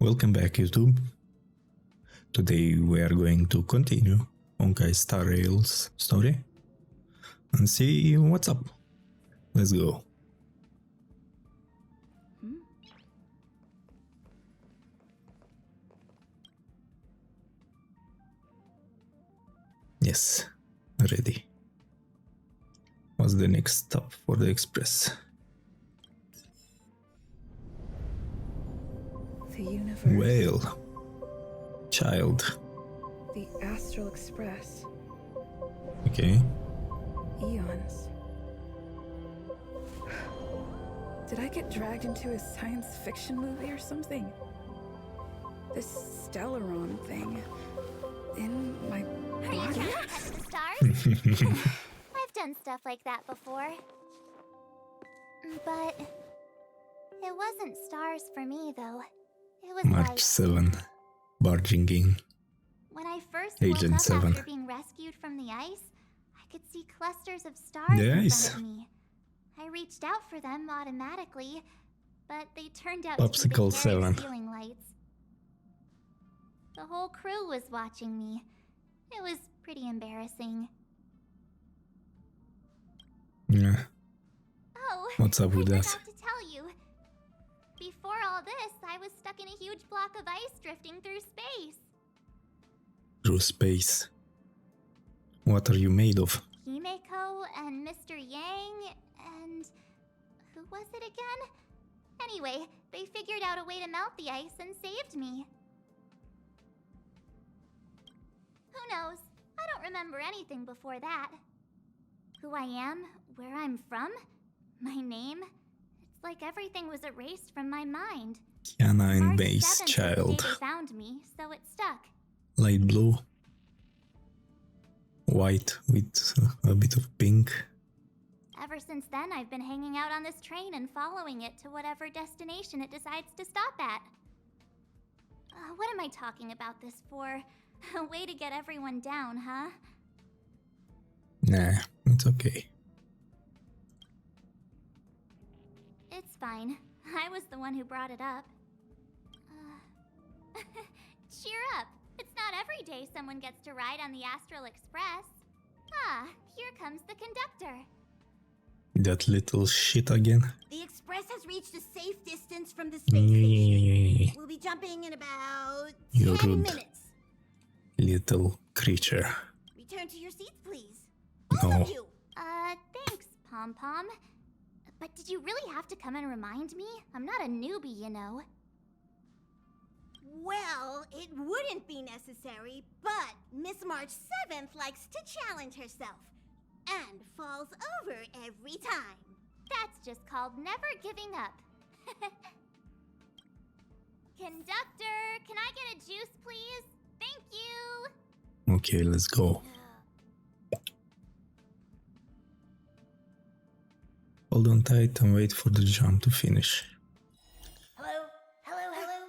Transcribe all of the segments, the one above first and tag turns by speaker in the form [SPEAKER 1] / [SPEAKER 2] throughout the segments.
[SPEAKER 1] Welcome back, YouTube. Today we are going to continue Honkai Star Rail's story and see what's up. Let's go. Yes, ready. What's the next stop for the express?
[SPEAKER 2] The universe.
[SPEAKER 1] Well, child.
[SPEAKER 2] The Astral Express.
[SPEAKER 1] Okay.
[SPEAKER 2] Eons. Did I get dragged into a science fiction movie or something? This Stellaron thing in my
[SPEAKER 3] Are you
[SPEAKER 2] body?
[SPEAKER 3] trying to touch the stars? I've done stuff like that before. But it wasn't stars for me, though. It was
[SPEAKER 1] March
[SPEAKER 3] like
[SPEAKER 1] 7. Barging in.
[SPEAKER 3] when I first
[SPEAKER 1] Agent
[SPEAKER 3] woke up
[SPEAKER 1] 7.
[SPEAKER 3] after being rescued from the ice, I could see clusters of stars
[SPEAKER 1] The
[SPEAKER 3] in
[SPEAKER 1] ice.
[SPEAKER 3] front of me. I reached out for them automatically, but they turned out to
[SPEAKER 1] Popsicle
[SPEAKER 3] be the carriage
[SPEAKER 1] 7.
[SPEAKER 3] ceiling lights. The whole crew was watching me. It was pretty embarrassing.
[SPEAKER 1] Yeah.
[SPEAKER 3] Oh,
[SPEAKER 1] What's up with
[SPEAKER 3] I
[SPEAKER 1] that?
[SPEAKER 3] forgot to tell you. Before all this, I was stuck in a huge block of ice drifting through space.
[SPEAKER 1] Through space. What are you made of?
[SPEAKER 3] Himeko and Mr. Yang and... who was it again? Anyway, they figured out a way to melt the ice and saved me. Who knows? I don't remember anything before that. Who I am, where I'm from, my name. It's like everything was erased from my mind.
[SPEAKER 1] Kiana and
[SPEAKER 3] March
[SPEAKER 1] Base
[SPEAKER 3] 7th was the
[SPEAKER 1] child.
[SPEAKER 3] day they found me, so it stuck.
[SPEAKER 1] Light blue. White with a bit of pink.
[SPEAKER 3] Ever since then, I've been hanging out on this train and following it to whatever destination it decides to stop at. What am I talking about this for? A way to get everyone down, huh?
[SPEAKER 1] Nah, it's okay.
[SPEAKER 3] It's fine. I was the one who brought it up. Cheer up. It's not every day someone gets to ride on the Astral Express. Ah, here comes the conductor.
[SPEAKER 1] That little shit again.
[SPEAKER 4] The express has reached a safe distance from the space station. We'll be jumping in about
[SPEAKER 1] You're
[SPEAKER 4] 10
[SPEAKER 1] rude.
[SPEAKER 4] minutes.
[SPEAKER 1] Little creature.
[SPEAKER 4] Return to your seats, please.
[SPEAKER 1] No.
[SPEAKER 4] Both of you.
[SPEAKER 3] Thanks, Pom Pom. But did you really have to come and remind me? I'm not a newbie, you know.
[SPEAKER 4] Well, it wouldn't be necessary, but Miss March 7th likes to challenge herself. And falls over every time.
[SPEAKER 3] That's just called never giving up. Conductor, can I get a juice, please? Thank you!
[SPEAKER 1] Okay, let's go. Hold on tight and wait for the jump to finish.
[SPEAKER 4] Hello? Hello, hello?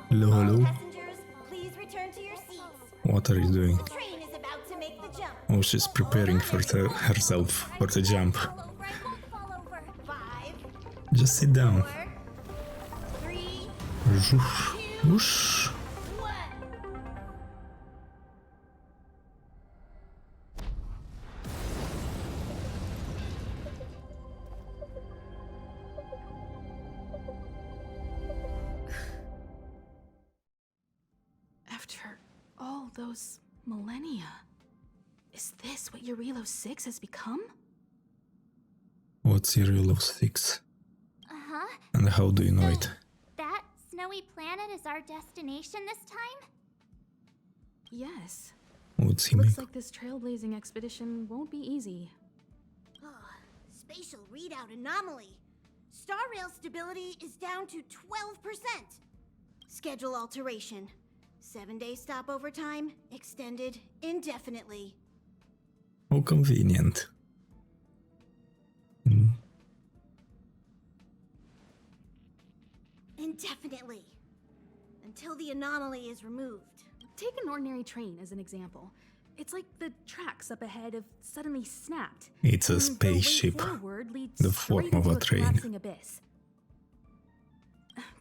[SPEAKER 1] Hello, hello.
[SPEAKER 4] Passengers, please return to your seats.
[SPEAKER 1] What are you doing?
[SPEAKER 4] The train is about to make the jump.
[SPEAKER 1] Oh, she's preparing for herself for the jump.
[SPEAKER 3] Fall over, I won't fall over.
[SPEAKER 4] 5,
[SPEAKER 1] Just sit down.
[SPEAKER 4] 4, 3,
[SPEAKER 1] Whoosh, whoosh.
[SPEAKER 4] 1.
[SPEAKER 2] After all those millennia, is this what Eurilo 6 has become?
[SPEAKER 1] What's Serial of 6?
[SPEAKER 3] Uh-huh.
[SPEAKER 1] And how do you know
[SPEAKER 3] So,
[SPEAKER 1] it?
[SPEAKER 3] that snowy planet is our destination this time?
[SPEAKER 2] Yes.
[SPEAKER 1] What's he
[SPEAKER 2] Looks
[SPEAKER 1] make?
[SPEAKER 2] like this trailblazing expedition won't be easy.
[SPEAKER 4] Oh, spatial readout anomaly. Star Rail stability is down to 12%. Schedule alteration. 7-day stopover time extended indefinitely.
[SPEAKER 1] How convenient. Hmm.
[SPEAKER 4] Indefinitely. Until the anomaly is removed.
[SPEAKER 2] Take an ordinary train as an example. It's like the tracks up ahead have suddenly snapped.
[SPEAKER 1] It's a
[SPEAKER 2] and the way
[SPEAKER 1] spaceship.
[SPEAKER 2] forward leads
[SPEAKER 1] The
[SPEAKER 2] straight
[SPEAKER 1] form of
[SPEAKER 2] into
[SPEAKER 1] a train.
[SPEAKER 2] collapsing abyss.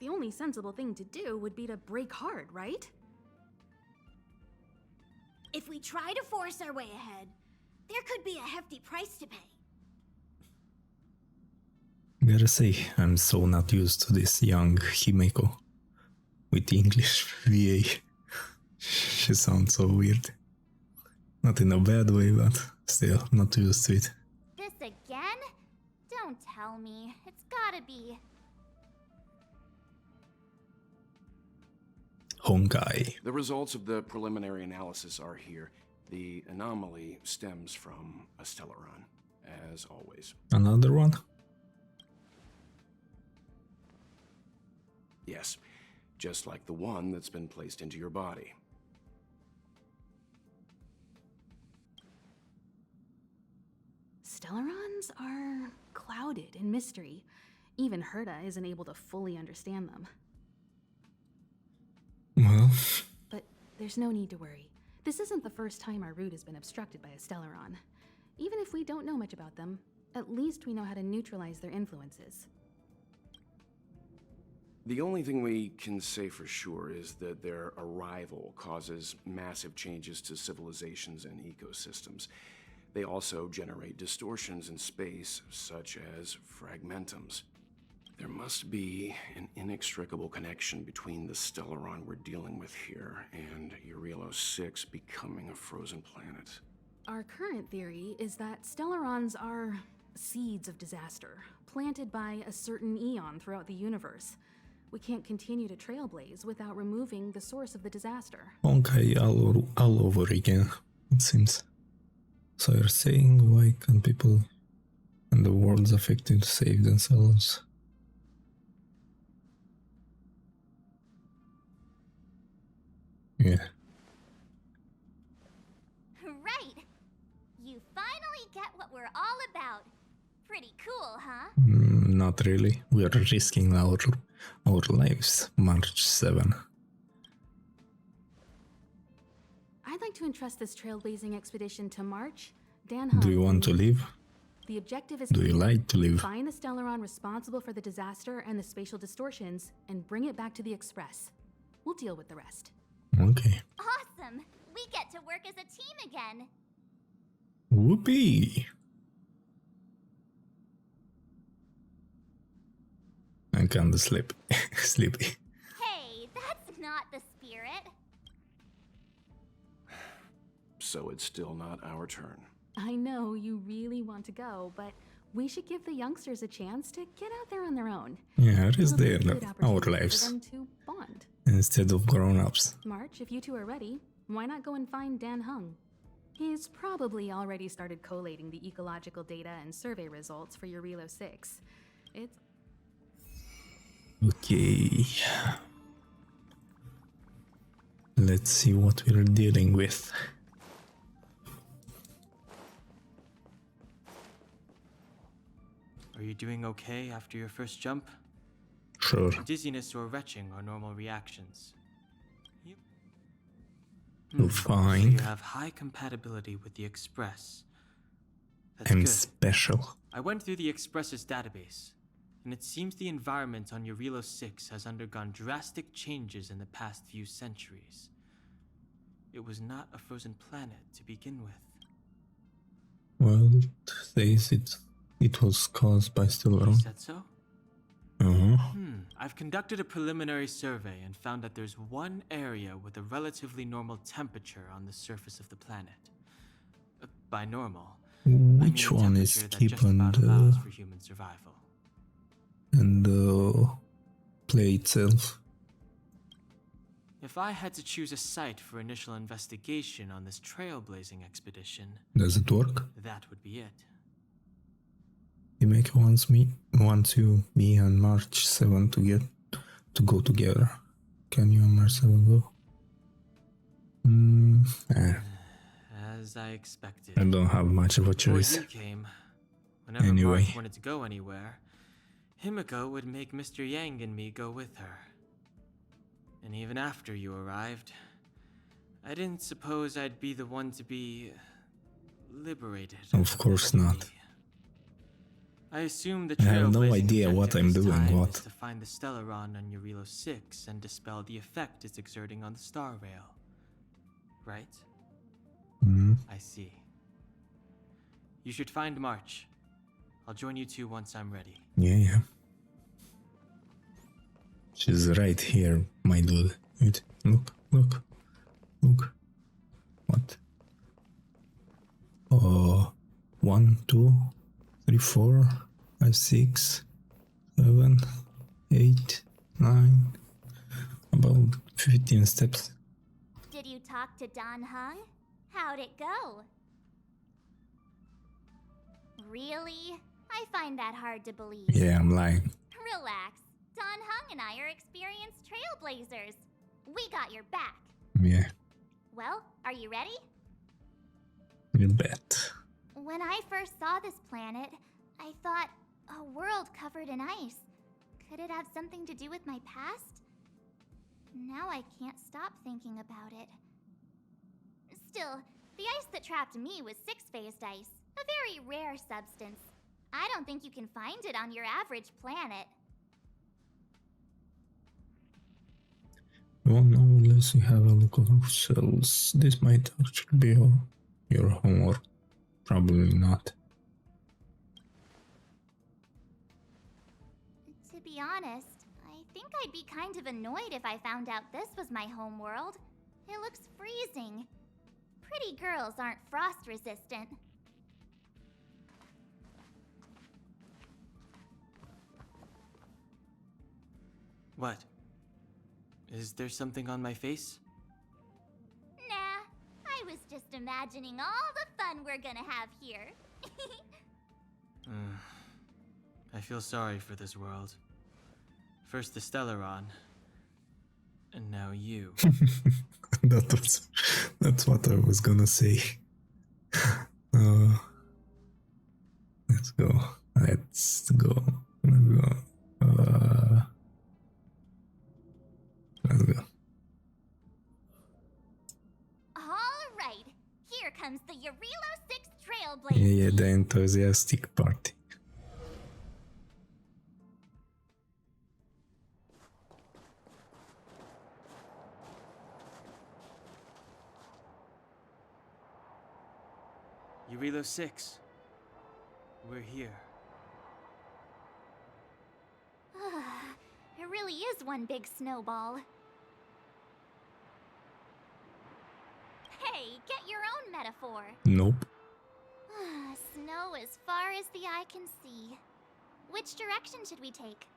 [SPEAKER 5] the only sensible thing to do would be to break hard, right?
[SPEAKER 4] If we try to force our way ahead, there could be a hefty price to pay.
[SPEAKER 1] Gotta say, I'm so not used to this young Himeko with English VA. She sounds so weird. Not in a bad way, but still not used to it.
[SPEAKER 3] This again? Don't tell me. It's gotta be.
[SPEAKER 1] Honkai.
[SPEAKER 6] The results of the preliminary analysis are here. The anomaly stems from a Stellaron, as always.
[SPEAKER 1] Another one?
[SPEAKER 6] Yes, just like the one that's been placed into your body.
[SPEAKER 5] Stellarons are clouded in mystery. Even Herta isn't able to fully understand them.
[SPEAKER 1] Well,
[SPEAKER 5] But there's no need to worry. This isn't the first time our route has been obstructed by a Stellaron. Even if we don't know much about them, at least we know how to neutralize their influences.
[SPEAKER 6] The only thing we can say for sure is that their arrival causes massive changes to civilizations and ecosystems. They also generate distortions in space, such as fragmentums. There must be an inextricable connection between the Stellaron we're dealing with here and Eurelos 6 becoming a frozen planet.
[SPEAKER 5] Our current theory is that Stellarons are seeds of disaster, planted by a certain eon throughout the universe. We can't continue to trailblaze without removing the source of the disaster.
[SPEAKER 1] Honkai all over again, it seems. So you're saying, why can't people and the world's affected save themselves? Yeah.
[SPEAKER 3] Right! You finally get what we're all about. Pretty cool, huh?
[SPEAKER 1] Not really. We are risking our lives. March 7.
[SPEAKER 5] I'd like to entrust this trailblazing expedition to March, Dan Hunt.
[SPEAKER 1] Do you want to leave?
[SPEAKER 5] The objective is
[SPEAKER 1] Do you like to leave?
[SPEAKER 5] find the Stellaron responsible for the disaster and the spatial distortions and bring it back to the Express. We'll deal with the rest.
[SPEAKER 1] Okay.
[SPEAKER 3] Awesome! We get to work as a team again.
[SPEAKER 1] Whoopee! I can't sleep. Sleepy.
[SPEAKER 3] Hey, that's not the spirit.
[SPEAKER 6] So it's still not our turn.
[SPEAKER 5] I know you really want to go, but we should give the youngsters a chance to get out there on their own.
[SPEAKER 1] Yeah, it is
[SPEAKER 5] It'll be
[SPEAKER 1] their
[SPEAKER 5] a good
[SPEAKER 1] our
[SPEAKER 5] opportunity
[SPEAKER 1] lives
[SPEAKER 5] for them to bond.
[SPEAKER 1] instead of grown-ups.
[SPEAKER 5] March, if you two are ready, why not go and find Dan Hung? He's probably already started collating the ecological data and survey results for Eurelos 6. It's
[SPEAKER 1] Okay. Let's see what we're dealing with.
[SPEAKER 7] Are you doing okay after your first jump?
[SPEAKER 1] Sure.
[SPEAKER 7] Dizziness or retching are normal reactions. You...
[SPEAKER 1] You're
[SPEAKER 7] So
[SPEAKER 1] fine.
[SPEAKER 7] you have high compatibility with the Express. That's
[SPEAKER 1] I'm
[SPEAKER 7] good.
[SPEAKER 1] special.
[SPEAKER 7] I went through the Express's database, and it seems the environment on Eurelos 6 has undergone drastic changes in the past few centuries. It was not a frozen planet to begin with.
[SPEAKER 1] Well, it says it was caused by
[SPEAKER 7] You
[SPEAKER 1] Stellaron.
[SPEAKER 7] said so?
[SPEAKER 1] Uh-huh.
[SPEAKER 7] I've conducted a preliminary survey and found that there's one area with a relatively normal temperature on the surface of the planet. By normal, I mean
[SPEAKER 1] Which
[SPEAKER 7] a
[SPEAKER 1] one is
[SPEAKER 7] temperature that just
[SPEAKER 1] keep
[SPEAKER 7] about allows for human survival.
[SPEAKER 1] and play itself?
[SPEAKER 7] If I had to choose a site for initial investigation on this trailblazing expedition,
[SPEAKER 1] Does it work?
[SPEAKER 7] that would be it.
[SPEAKER 1] Himeko wants you, me and March 7 to go together. Can you and March 7 go?
[SPEAKER 7] As I expected.
[SPEAKER 1] I don't have much of a
[SPEAKER 7] Before
[SPEAKER 1] choice.
[SPEAKER 7] you came, whenever
[SPEAKER 1] Anyway.
[SPEAKER 7] March wanted to go anywhere, Himiko would make Mr. Yang and me go with her. And even after you arrived, I didn't suppose I'd be the one to be liberated.
[SPEAKER 1] Of course not.
[SPEAKER 7] I assume the
[SPEAKER 1] I have no
[SPEAKER 7] trailblazing
[SPEAKER 1] idea what
[SPEAKER 7] objective
[SPEAKER 1] I'm
[SPEAKER 7] this
[SPEAKER 1] doing,
[SPEAKER 7] time
[SPEAKER 1] what?
[SPEAKER 7] is to find the Stellaron on Eurilo 6 and dispel the effect it's exerting on the Star Rail. Right?
[SPEAKER 1] Hmm.
[SPEAKER 7] I see. You should find March. I'll join you two once I'm ready.
[SPEAKER 1] Yeah. She's right here, my dude. Wait, look. What? Oh, 1, 2, 3, 4, 5, 6, 7, 8, 9. About 15 steps.
[SPEAKER 3] Did you talk to Don Hung? How'd it go? Really? I find that hard to believe.
[SPEAKER 1] Yeah, I'm lying.
[SPEAKER 3] Relax. Don Hung and I are experienced trailblazers. We got your back.
[SPEAKER 1] Yeah,
[SPEAKER 3] Well, are you ready?
[SPEAKER 1] you bet.
[SPEAKER 3] When I first saw this planet, I thought, a world covered in ice. Could it have something to do with my past? Now I can't stop thinking about it. Still, the ice that trapped me was six-phased ice, a very rare substance. I don't think you can find it on your average planet.
[SPEAKER 1] We won't know unless we have a look at ourselves. This might actually be your homework. Probably not.
[SPEAKER 3] To be honest, I think I'd be kind of annoyed if I found out this was my home world. It looks freezing. Pretty girls aren't frost resistant.
[SPEAKER 7] What? Is there something on my face?
[SPEAKER 3] Nah, I was just imagining all the fun we're gonna have here.
[SPEAKER 7] I feel sorry for this world. First the Stellaron, and now you.
[SPEAKER 1] That's what I was gonna say. Let's go. Let's go.
[SPEAKER 3] All right, here comes the Eurilo 6 Trailblazer.
[SPEAKER 1] Yeah, the enthusiastic party.
[SPEAKER 7] Eurilo 6. We're here.
[SPEAKER 3] It really is one big snowball. Hey, get your own metaphor.
[SPEAKER 1] Nope.
[SPEAKER 3] Snow as far as the eye can see. Which direction should we take?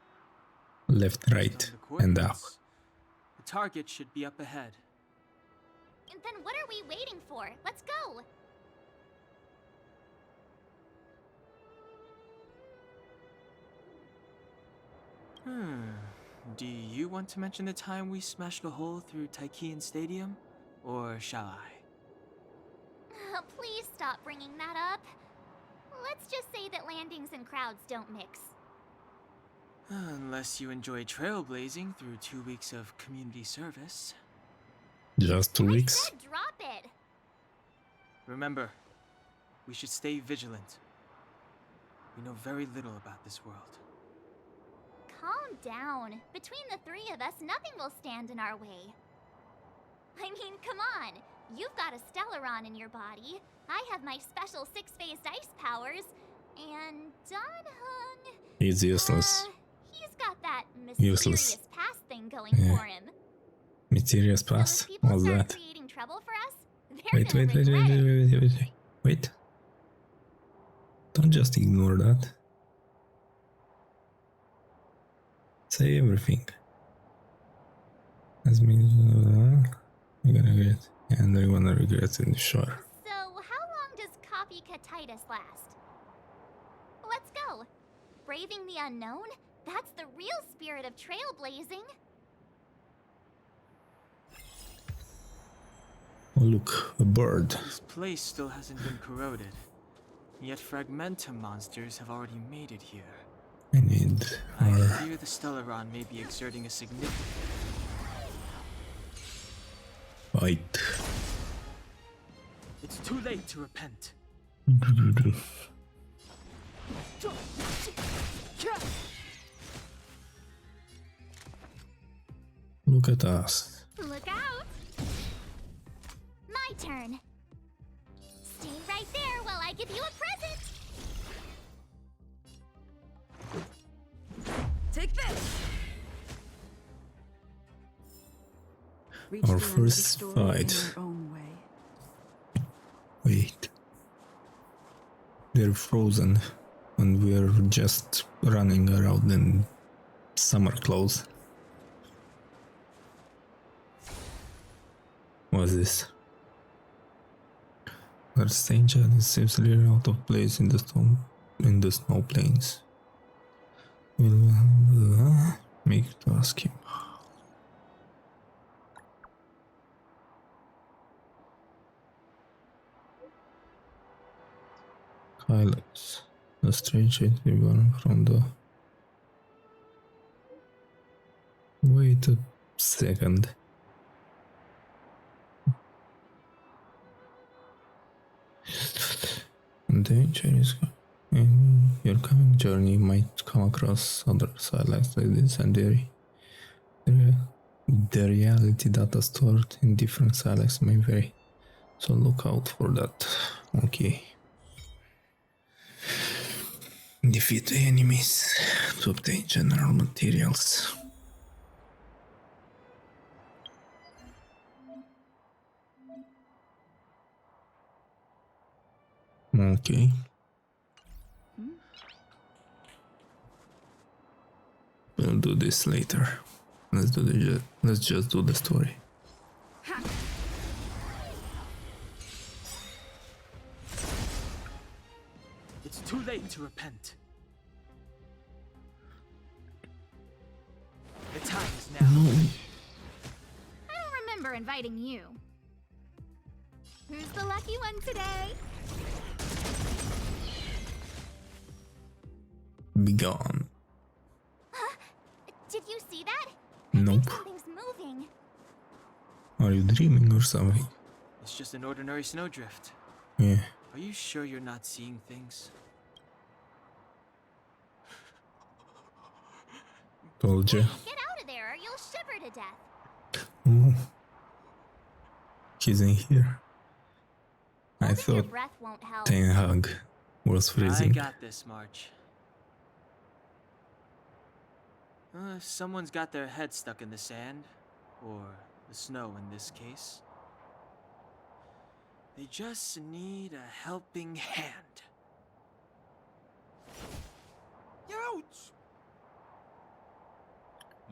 [SPEAKER 1] Left, right,
[SPEAKER 7] Based on the
[SPEAKER 1] and up.
[SPEAKER 7] coordinates, the target should be up ahead.
[SPEAKER 3] And then what are we waiting for? Let's go!
[SPEAKER 7] Do you want to mention the time we smashed a hole through Taikian Stadium? Or shall I?
[SPEAKER 3] Please stop bringing that up. Let's just say that landings and crowds don't mix.
[SPEAKER 7] Unless you enjoy trailblazing through 2 weeks of community service.
[SPEAKER 1] Just 2
[SPEAKER 3] I
[SPEAKER 1] weeks?
[SPEAKER 3] said drop it!
[SPEAKER 7] Remember, we should stay vigilant. We know very little about this world.
[SPEAKER 3] Calm down. Between the three of us, nothing will stand in our way. I mean, come on. You've got a Stellaron in your body. I have my special six-phased ice powers. And Don Hung...
[SPEAKER 1] He's useless.
[SPEAKER 3] He's got that mysterious
[SPEAKER 1] Useless.
[SPEAKER 3] past thing going
[SPEAKER 1] Yeah.
[SPEAKER 3] for him.
[SPEAKER 1] Mysterious
[SPEAKER 3] So if
[SPEAKER 1] past?
[SPEAKER 3] people
[SPEAKER 1] What's
[SPEAKER 3] start
[SPEAKER 1] that?
[SPEAKER 3] creating trouble for us, they're
[SPEAKER 1] Wait,
[SPEAKER 3] gonna
[SPEAKER 1] wait, wait,
[SPEAKER 3] regret
[SPEAKER 1] wait,
[SPEAKER 3] it.
[SPEAKER 1] wait, wait, wait. Wait. Don't just ignore that. Say everything. That means you're gonna regret, and they're gonna regret it, sure.
[SPEAKER 3] So, how long does copycatitis last? Let's go. Braving the unknown? That's the real spirit of trailblazing.
[SPEAKER 1] Oh, look, a bird.
[SPEAKER 7] This place still hasn't been corroded. Yet Fragmentum monsters have already made it here.
[SPEAKER 1] I need
[SPEAKER 7] I
[SPEAKER 1] our...
[SPEAKER 7] fear the Stellaron may be exerting a significant...
[SPEAKER 1] Fight.
[SPEAKER 7] It's too late to repent.
[SPEAKER 1] Look at us.
[SPEAKER 3] Look out! My turn. Stay right there while I give you a present.
[SPEAKER 2] Take this! Reach
[SPEAKER 1] Our
[SPEAKER 2] the end of the
[SPEAKER 1] first
[SPEAKER 2] story
[SPEAKER 1] fight.
[SPEAKER 2] in your own way.
[SPEAKER 1] Wait. They're frozen, and we're just running around in summer clothes. What's this? Our stranger is seriously out of place in the snow plains. We'll make to ask him. Highlights. The stranger is born from the. Wait a second. Danger is in your coming journey. You might come across other sites like this, and the reality data stored in different sites may vary. So look out for that. Okay. Defeat the enemies to obtain general materials. Okay. We'll do this later. Let's just do the story.
[SPEAKER 7] It's too late to repent. The time is now.
[SPEAKER 1] No.
[SPEAKER 3] I don't remember inviting you. Who's the lucky one today?
[SPEAKER 1] Be gone.
[SPEAKER 3] Huh? Did you see that?
[SPEAKER 1] Nope.
[SPEAKER 3] Something's moving.
[SPEAKER 1] Are you dreaming or something?
[SPEAKER 7] It's just an ordinary snowdrift.
[SPEAKER 1] Yeah.
[SPEAKER 7] Are you sure you're not seeing things?
[SPEAKER 1] Told you.
[SPEAKER 3] Get out of there or you'll shiver to death.
[SPEAKER 1] Oh. He's in here. I
[SPEAKER 3] Holding your
[SPEAKER 1] thought
[SPEAKER 3] breath won't help.
[SPEAKER 1] Ten Hag was
[SPEAKER 7] I
[SPEAKER 1] freezing.
[SPEAKER 7] got this, March. Someone's got their head stuck in the sand, or the snow in this case. They just need a helping hand.
[SPEAKER 8] Ouch!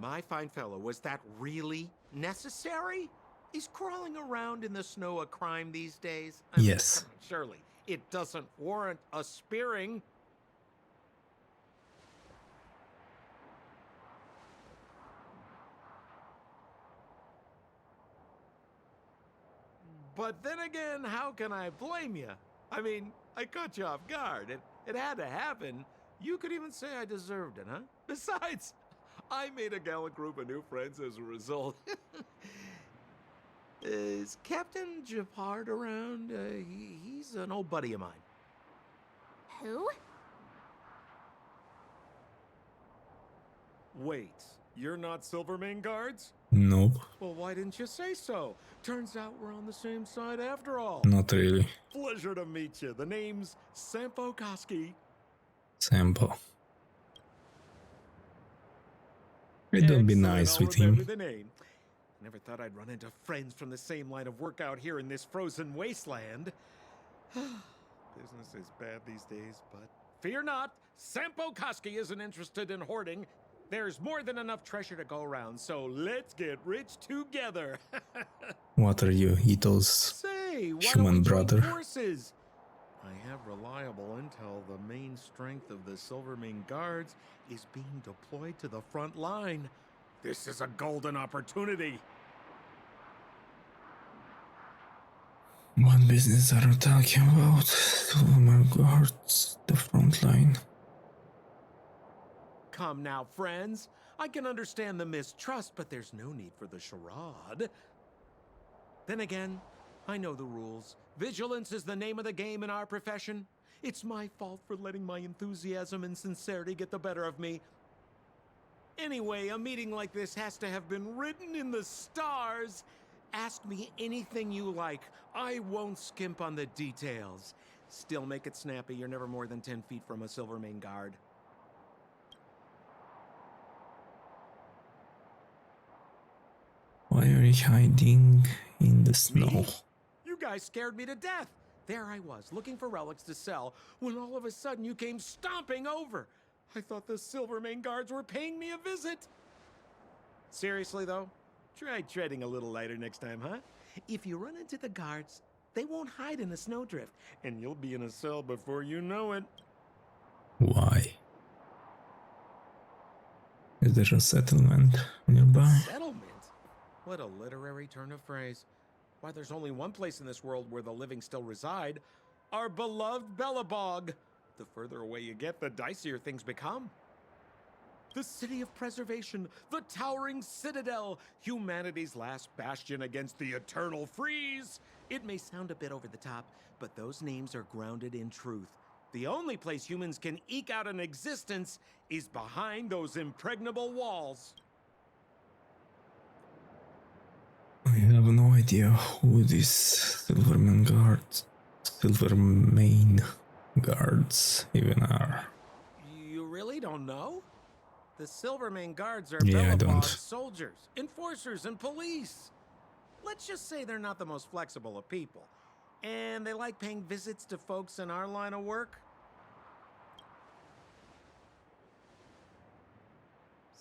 [SPEAKER 8] My fine fellow, was that really necessary? Is crawling around in the snow a crime these days? I mean,
[SPEAKER 1] Yes.
[SPEAKER 8] surely it doesn't warrant a spearing. But then again, how can I blame you? I mean, I caught you off guard. It had to happen. You could even say I deserved it, huh? Besides, I made a gallant group of new friends as a result. Is Captain Japard around? He's an old buddy of mine.
[SPEAKER 3] Who?
[SPEAKER 8] Wait, you're not Silvermane guards?
[SPEAKER 1] Nope.
[SPEAKER 8] Well, why didn't you say so? Turns out we're on the same side after all.
[SPEAKER 1] Not really.
[SPEAKER 8] Pleasure to meet you. The name's Sampo Koski.
[SPEAKER 1] Sampo. It would be nice with him.
[SPEAKER 8] The name. Never thought I'd run into friends from the same line of work out here in this frozen wasteland. Business is bad these days, but fear not. Sampo Koski isn't interested in hoarding. There's more than enough treasure to go around, so let's get rich together.
[SPEAKER 1] What are you, Ito's
[SPEAKER 8] Say, why
[SPEAKER 1] human
[SPEAKER 8] don't we join
[SPEAKER 1] brother?
[SPEAKER 8] forces? I have reliable intel. The main strength of the Silvermane Guards is being deployed to the front line. This is a golden opportunity.
[SPEAKER 1] What business are you talking about? Oh my god, the front line.
[SPEAKER 8] Come now, friends. I can understand the mistrust, but there's no need for the charade. Then again, I know the rules. Vigilance is the name of the game in our profession. It's my fault for letting my enthusiasm and sincerity get the better of me. Anyway, a meeting like this has to have been written in the stars. Ask me anything you like. I won't skimp on the details. Still make it snappy. You're never more than 10 feet from a Silvermane guard.
[SPEAKER 1] Why are you hiding in the snow?
[SPEAKER 8] Me? You guys scared me to death. There I was, looking for relics to sell, when all of a sudden you came stomping over. I thought the Silvermane guards were paying me a visit. Seriously, though, try treading a little lighter next time, huh? If you run into the guards, they won't hide in a snowdrift, and you'll be in a cell before you know it.
[SPEAKER 1] Why? Is there a settlement nearby?
[SPEAKER 8] Settlement? What a literary turn of phrase. Why, there's only one place in this world where the living still reside. Our beloved Bellabog. The further away you get, the dicier things become. The city of preservation, the towering citadel, humanity's last bastion against the eternal freeze. It may sound a bit over the top, but those names are grounded in truth. The only place humans can eke out an existence is behind those impregnable walls.
[SPEAKER 1] I have no idea who these Silvermane guards even are.
[SPEAKER 8] You really don't know? The Silvermane guards are
[SPEAKER 1] Yeah, I don't.
[SPEAKER 8] Bellabog's soldiers, enforcers, and police. Let's just say they're not the most flexible of people. And they like paying visits to folks in our line of work.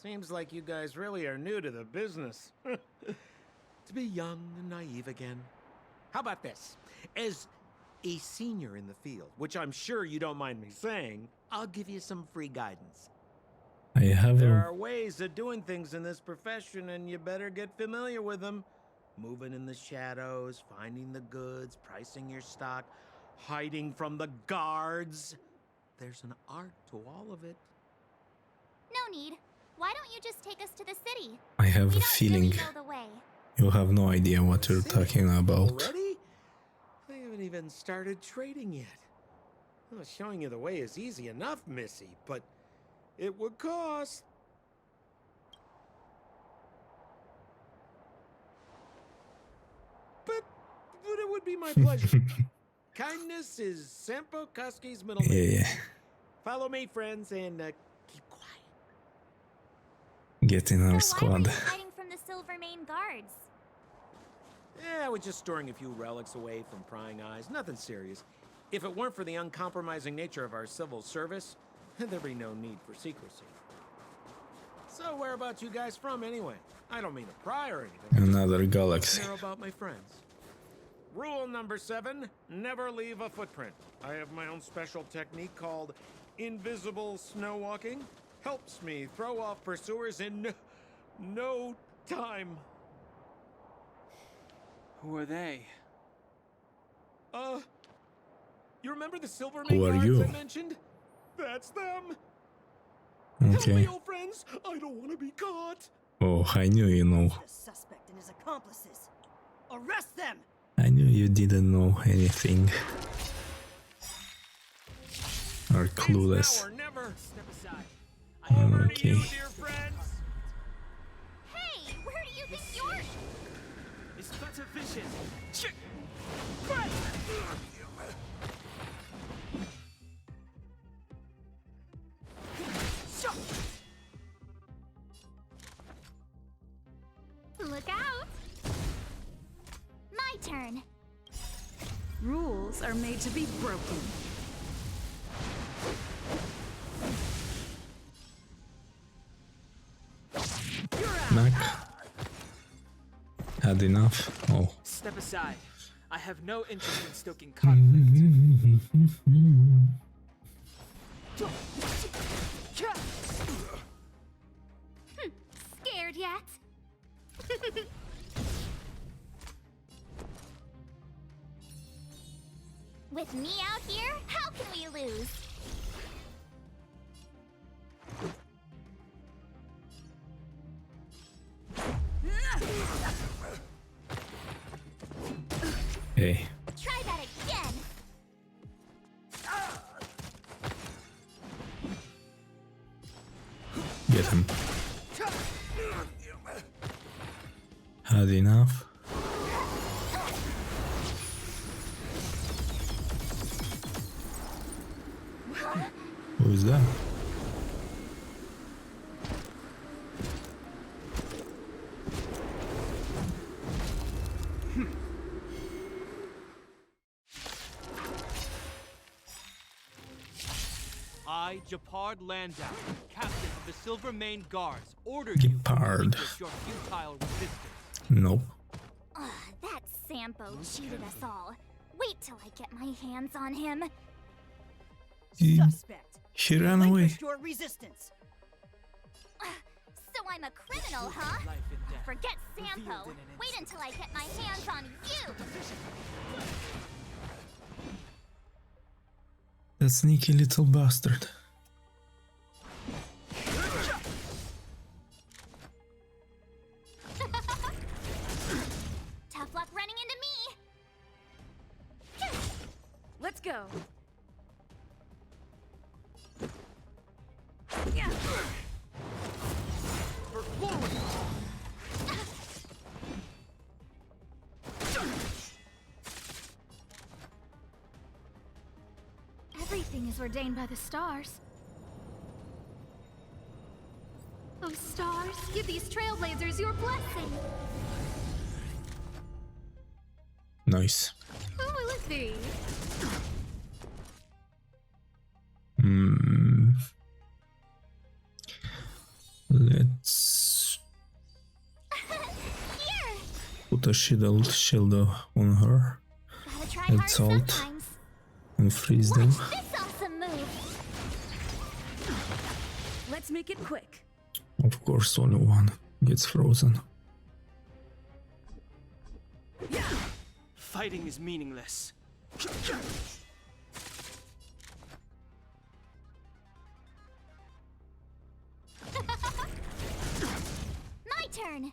[SPEAKER 8] Seems like you guys really are new to the business. To be young and naive again. How about this? As a senior in the field, which I'm sure you don't mind me saying, I'll give you some free guidance.
[SPEAKER 1] I have
[SPEAKER 8] There
[SPEAKER 1] a...
[SPEAKER 8] are ways of doing things in this profession, and you better get familiar with them. Moving in the shadows, finding the goods, pricing your stock, hiding from the guards. There's an art to all of it.
[SPEAKER 3] No need. Why don't you just take us to the city?
[SPEAKER 1] I have
[SPEAKER 3] We
[SPEAKER 1] a
[SPEAKER 3] don't
[SPEAKER 1] feeling
[SPEAKER 3] really know the way.
[SPEAKER 1] you have no idea what you're
[SPEAKER 8] City?
[SPEAKER 1] talking about.
[SPEAKER 8] Already? I haven't even started trading yet. Well, showing you the way is easy enough, Missy, but it would cost. But it would be my pleasure. Kindness is Sampo Koski's middle name.
[SPEAKER 1] Yeah,
[SPEAKER 8] Follow me, friends, and keep quiet.
[SPEAKER 1] get in our
[SPEAKER 3] So why were
[SPEAKER 1] squad.
[SPEAKER 3] you hiding from the Silvermane guards?
[SPEAKER 8] Yeah, we're just storing a few relics away from prying eyes. Nothing serious. If it weren't for the uncompromising nature of our civil service, there'd be no need for secrecy. So whereabouts you guys from, anyway? I don't mean to pry or anything.
[SPEAKER 1] Another
[SPEAKER 8] Just
[SPEAKER 1] galaxy.
[SPEAKER 8] care about my friends. Rule number 7, never leave a footprint. I have my own special technique called invisible snow walking. Helps me throw off pursuers in no time.
[SPEAKER 7] Who are they?
[SPEAKER 8] You remember the Silvermane
[SPEAKER 1] Who are
[SPEAKER 8] guards
[SPEAKER 1] you?
[SPEAKER 8] I mentioned? That's them. Help
[SPEAKER 1] Okay.
[SPEAKER 8] me, old friends. I don't want to be caught.
[SPEAKER 1] Oh, I knew you know.
[SPEAKER 4] The suspect and his accomplices. Arrest them!
[SPEAKER 1] I knew you didn't know anything. Are
[SPEAKER 8] It's
[SPEAKER 1] clueless.
[SPEAKER 8] now or never.
[SPEAKER 7] Step aside. I have
[SPEAKER 8] Over to
[SPEAKER 1] Okay.
[SPEAKER 8] you, dear friends.
[SPEAKER 3] Hey, where do you think you're?
[SPEAKER 7] It's better vision.
[SPEAKER 3] Look out! My turn.
[SPEAKER 2] Rules are made to be broken.
[SPEAKER 1] Mac. Had enough? Oh.
[SPEAKER 7] Step aside. I have no interest in stoking conflict.
[SPEAKER 3] Scared yet? With me out here, how can we lose?
[SPEAKER 1] Hey.
[SPEAKER 3] Try that again.
[SPEAKER 1] him. Had enough. Who's that?
[SPEAKER 9] I, Japard Landau, captain of the Silver Mane Guards, order you to
[SPEAKER 1] Japard.
[SPEAKER 9] relinquish your futile resistance.
[SPEAKER 1] Nope.
[SPEAKER 3] Ugh, that Sampo cheated us all. Wait till I get my hands on him.
[SPEAKER 10] Suspect.
[SPEAKER 1] He ran away.
[SPEAKER 10] Relinquish your resistance.
[SPEAKER 3] So I'm a criminal, huh?
[SPEAKER 9] Life and death.
[SPEAKER 3] Forget Sampo.
[SPEAKER 9] Revealed in an
[SPEAKER 3] Wait until I get my hands on you.
[SPEAKER 1] That sneaky little bastard.
[SPEAKER 3] Tough luck running into me.
[SPEAKER 2] Let's go.
[SPEAKER 9] For glory!
[SPEAKER 3] Everything is ordained by the stars. Oh, stars, give these trailblazers your blessing.
[SPEAKER 1] Nice.
[SPEAKER 3] Who will it be?
[SPEAKER 1] Let's
[SPEAKER 3] Here!
[SPEAKER 1] put a shield on her
[SPEAKER 3] Gotta try
[SPEAKER 1] Add
[SPEAKER 3] hard
[SPEAKER 1] salt.
[SPEAKER 3] sometimes.
[SPEAKER 1] and freeze them.
[SPEAKER 3] Watch this awesome move.
[SPEAKER 2] Let's make it quick.
[SPEAKER 1] Of course, only one gets frozen.
[SPEAKER 7] Fighting is meaningless.
[SPEAKER 3] My turn.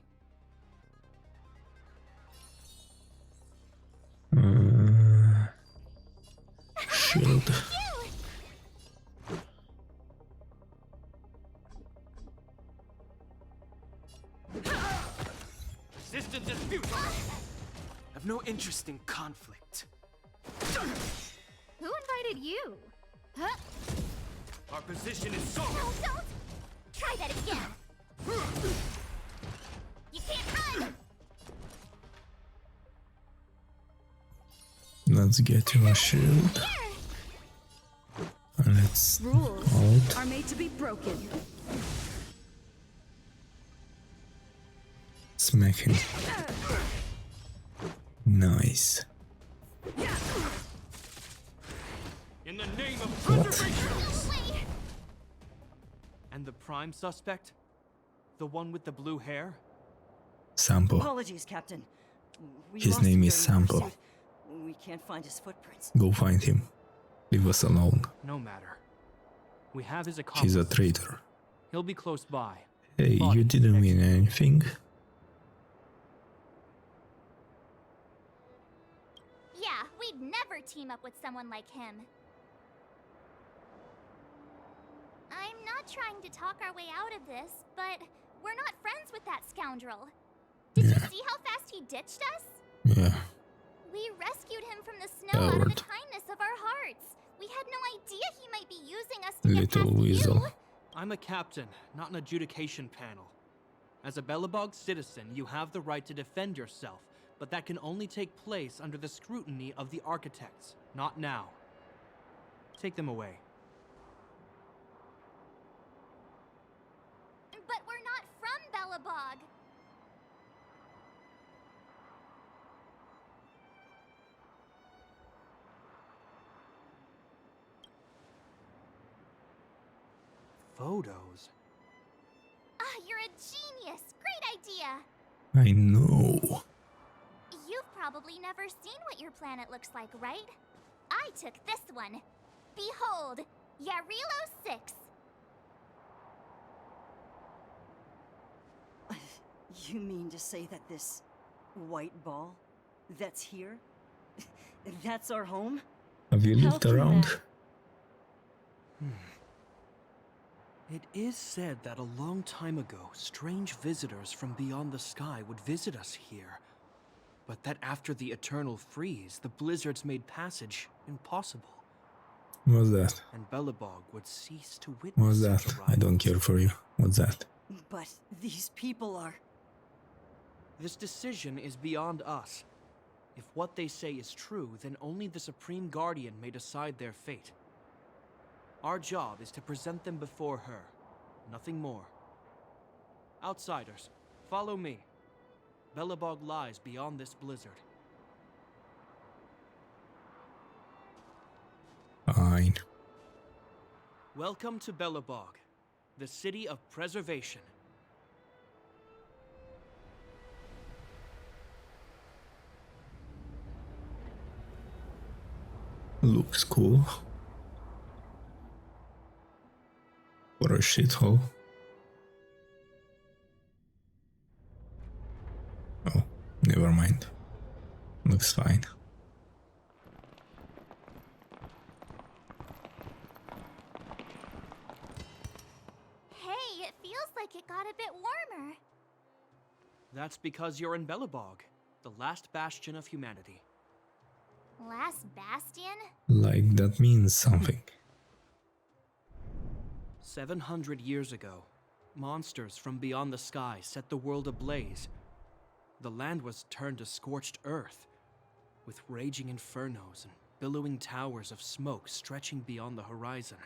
[SPEAKER 1] Shield.
[SPEAKER 9] Resistance is futile!
[SPEAKER 7] I've no interest in conflict.
[SPEAKER 3] Who invited you? Huh?
[SPEAKER 9] Our position is so.
[SPEAKER 3] No, don't! Try that again. You can't run!
[SPEAKER 1] Let's get you a shield.
[SPEAKER 3] Here!
[SPEAKER 1] And let's
[SPEAKER 2] Rules
[SPEAKER 1] out.
[SPEAKER 2] are made to be broken.
[SPEAKER 1] Smack him. Nice.
[SPEAKER 9] In the name of
[SPEAKER 1] What?
[SPEAKER 9] preservation!
[SPEAKER 3] No way!
[SPEAKER 9] And the prime suspect? The one with the blue hair?
[SPEAKER 1] Sampo.
[SPEAKER 10] Apologies, Captain. We
[SPEAKER 1] His
[SPEAKER 10] lost
[SPEAKER 1] name
[SPEAKER 10] him
[SPEAKER 1] is
[SPEAKER 10] during the
[SPEAKER 1] Sampo.
[SPEAKER 10] pursuit. We can't find his footprints.
[SPEAKER 1] Go find him. Leave us alone.
[SPEAKER 9] No matter. We have his
[SPEAKER 1] He's a
[SPEAKER 9] accomplice.
[SPEAKER 1] traitor.
[SPEAKER 9] He'll be close by.
[SPEAKER 1] Hey,
[SPEAKER 9] Body
[SPEAKER 1] you didn't
[SPEAKER 9] next.
[SPEAKER 1] win anything.
[SPEAKER 3] Yeah, we'd never team up with someone like him. I'm not trying to talk our way out of this, but we're not friends with that scoundrel. Did you see how fast he ditched us?
[SPEAKER 1] Yeah.
[SPEAKER 3] We rescued him from the snow out of
[SPEAKER 1] Coward.
[SPEAKER 3] the kindness of our hearts. We had no idea he might be using us to get
[SPEAKER 1] Little
[SPEAKER 3] past
[SPEAKER 1] weasel.
[SPEAKER 3] you.
[SPEAKER 9] I'm a captain, not an adjudication panel. As a Belobog citizen, you have the right to defend yourself, but that can only take place under the scrutiny of the architects, not now. Take them away.
[SPEAKER 3] But we're not from Belobog.
[SPEAKER 9] Photos?
[SPEAKER 3] Ah, you're a genius. Great idea.
[SPEAKER 1] I know.
[SPEAKER 3] You've probably never seen what your planet looks like, right? I took this one. Behold, Yarilo 6.
[SPEAKER 10] You mean to say that this white ball that's here, that's our home?
[SPEAKER 1] Have you
[SPEAKER 10] How
[SPEAKER 1] looked
[SPEAKER 10] can
[SPEAKER 1] around?
[SPEAKER 10] that-
[SPEAKER 9] It is said that a long time ago, strange visitors from beyond the sky would visit us here. But that after the eternal freeze, the blizzards made passage impossible.
[SPEAKER 1] What's that?
[SPEAKER 9] And Belobog would cease to witness
[SPEAKER 1] What's
[SPEAKER 9] such
[SPEAKER 1] that? I
[SPEAKER 9] arrivals.
[SPEAKER 1] don't care for you. What's that?
[SPEAKER 10] But these people are...
[SPEAKER 9] This decision is beyond us. If what they say is true, then only the Supreme Guardian may decide their fate. Our job is to present them before her. Nothing more. Outsiders, follow me. Belobog lies beyond this blizzard.
[SPEAKER 1] Fine.
[SPEAKER 9] Welcome to Belobog, the city of preservation.
[SPEAKER 1] Looks cool. What a shithole. Oh, never mind. Looks fine.
[SPEAKER 3] Hey, it feels like it got a bit warmer.
[SPEAKER 9] That's because you're in Belobog, the last bastion of humanity.
[SPEAKER 3] Last bastion?
[SPEAKER 1] Like that means something.
[SPEAKER 9] 700 years ago, monsters from beyond the sky set the world ablaze. The land was turned to scorched earth, with raging infernos and billowing towers of smoke stretching beyond the horizon.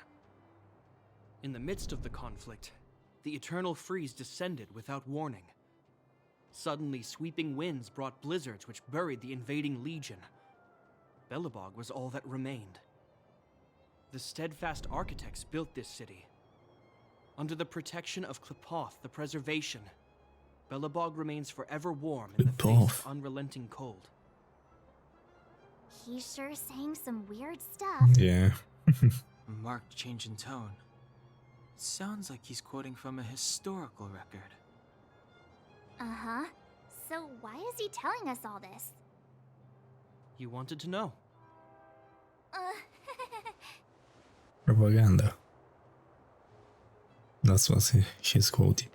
[SPEAKER 9] In the midst of the conflict, the eternal freeze descended without warning. Suddenly, sweeping winds brought blizzards which buried the invading legion. Belobog was all that remained. The steadfast architects built this city. Under the protection of Klepoth, the preservation, Belobog remains forever warm in the face of unrelenting cold.
[SPEAKER 3] He's sure saying some weird stuff.
[SPEAKER 1] Yeah.
[SPEAKER 7] A marked change in tone. Sounds like he's quoting from a historical record.
[SPEAKER 3] Uh-huh. So why is he telling us all this?
[SPEAKER 9] You wanted to know.
[SPEAKER 1] Propaganda. That's what she's quoting.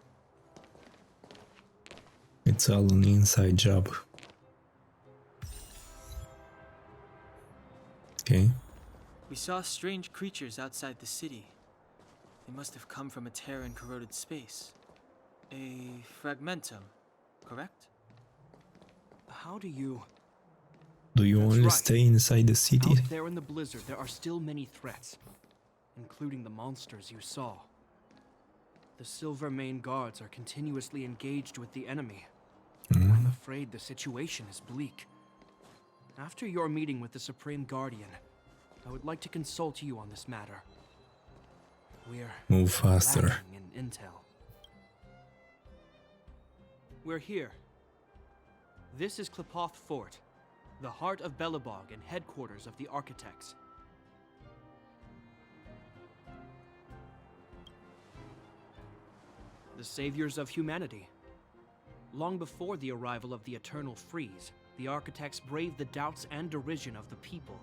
[SPEAKER 1] It's all an inside job. Okay.
[SPEAKER 7] We saw strange creatures outside the city. They must have come from a tear in corroded space. A fragmentum, correct?
[SPEAKER 9] How do you...
[SPEAKER 1] Do you
[SPEAKER 9] That's
[SPEAKER 1] only
[SPEAKER 9] right.
[SPEAKER 1] stay inside the city?
[SPEAKER 9] Out there in the blizzard, there are still many threats, including the monsters you saw. The Silver Mane guards are continuously engaged with the enemy. I'm afraid the situation is bleak. After your meeting with the Supreme Guardian, I would like to consult you on this matter. We're
[SPEAKER 1] Move faster.
[SPEAKER 9] lacking in intel. We're here. This is Klepoth Fort, the heart of Belobog and headquarters of the Architects. The saviors of humanity. Long before the arrival of the Eternal Freeze, the Architects braved the doubts and derision of the people,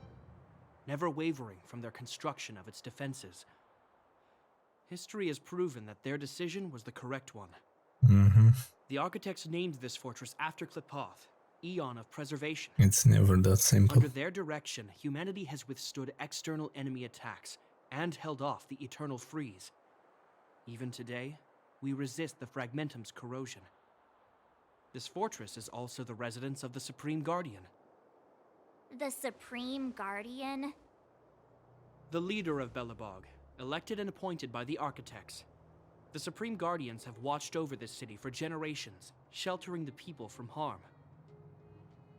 [SPEAKER 9] never wavering from their construction of its defenses. History has proven that their decision was the correct one. The Architects named this fortress after Klepoth, Eon of Preservation.
[SPEAKER 1] It's never that simple.
[SPEAKER 9] Under their direction, humanity has withstood external enemy attacks and held off the Eternal Freeze. Even today, we resist the Fragmentum's corrosion. This fortress is also the residence of the Supreme Guardian.
[SPEAKER 3] The Supreme Guardian?
[SPEAKER 9] The leader of Belobog, elected and appointed by the Architects. The Supreme Guardians have watched over this city for generations, sheltering the people from harm.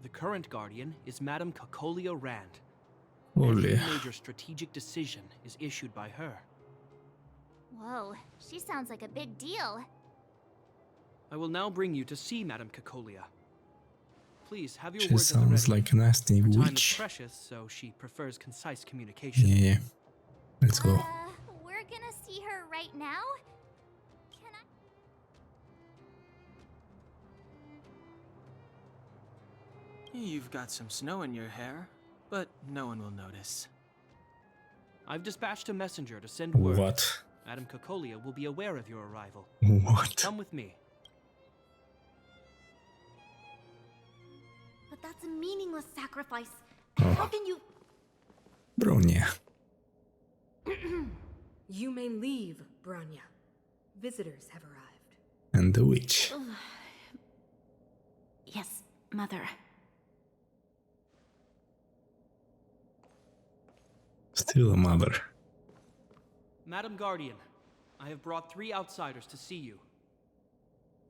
[SPEAKER 9] The current Guardian is Madame Cacolia Rand.
[SPEAKER 1] Holy.
[SPEAKER 9] Every major strategic decision is issued by her.
[SPEAKER 3] Whoa, she sounds like a big deal.
[SPEAKER 9] I will now bring you to see Madame Cacolia. Please have your
[SPEAKER 1] She
[SPEAKER 9] words at the
[SPEAKER 1] sounds
[SPEAKER 9] ready.
[SPEAKER 1] like a nasty
[SPEAKER 9] Her time is
[SPEAKER 1] witch.
[SPEAKER 9] precious, so she prefers concise communication.
[SPEAKER 1] Yeah. Let's go.
[SPEAKER 3] We're gonna see her right now? Can I?
[SPEAKER 7] You've got some snow in your hair, but no one will notice.
[SPEAKER 9] I've dispatched a messenger to send word.
[SPEAKER 1] What?
[SPEAKER 9] Madame Cocolia will be aware of your arrival.
[SPEAKER 1] What?
[SPEAKER 9] Come with me.
[SPEAKER 3] But that's a meaningless sacrifice.
[SPEAKER 1] Oh.
[SPEAKER 3] How can you...
[SPEAKER 1] Bronya.
[SPEAKER 11] You may leave, Bronya. Visitors have arrived.
[SPEAKER 1] And the witch.
[SPEAKER 3] Yes, Mother.
[SPEAKER 1] Still a mother.
[SPEAKER 9] Madam Guardian, I have brought 3 outsiders to see you.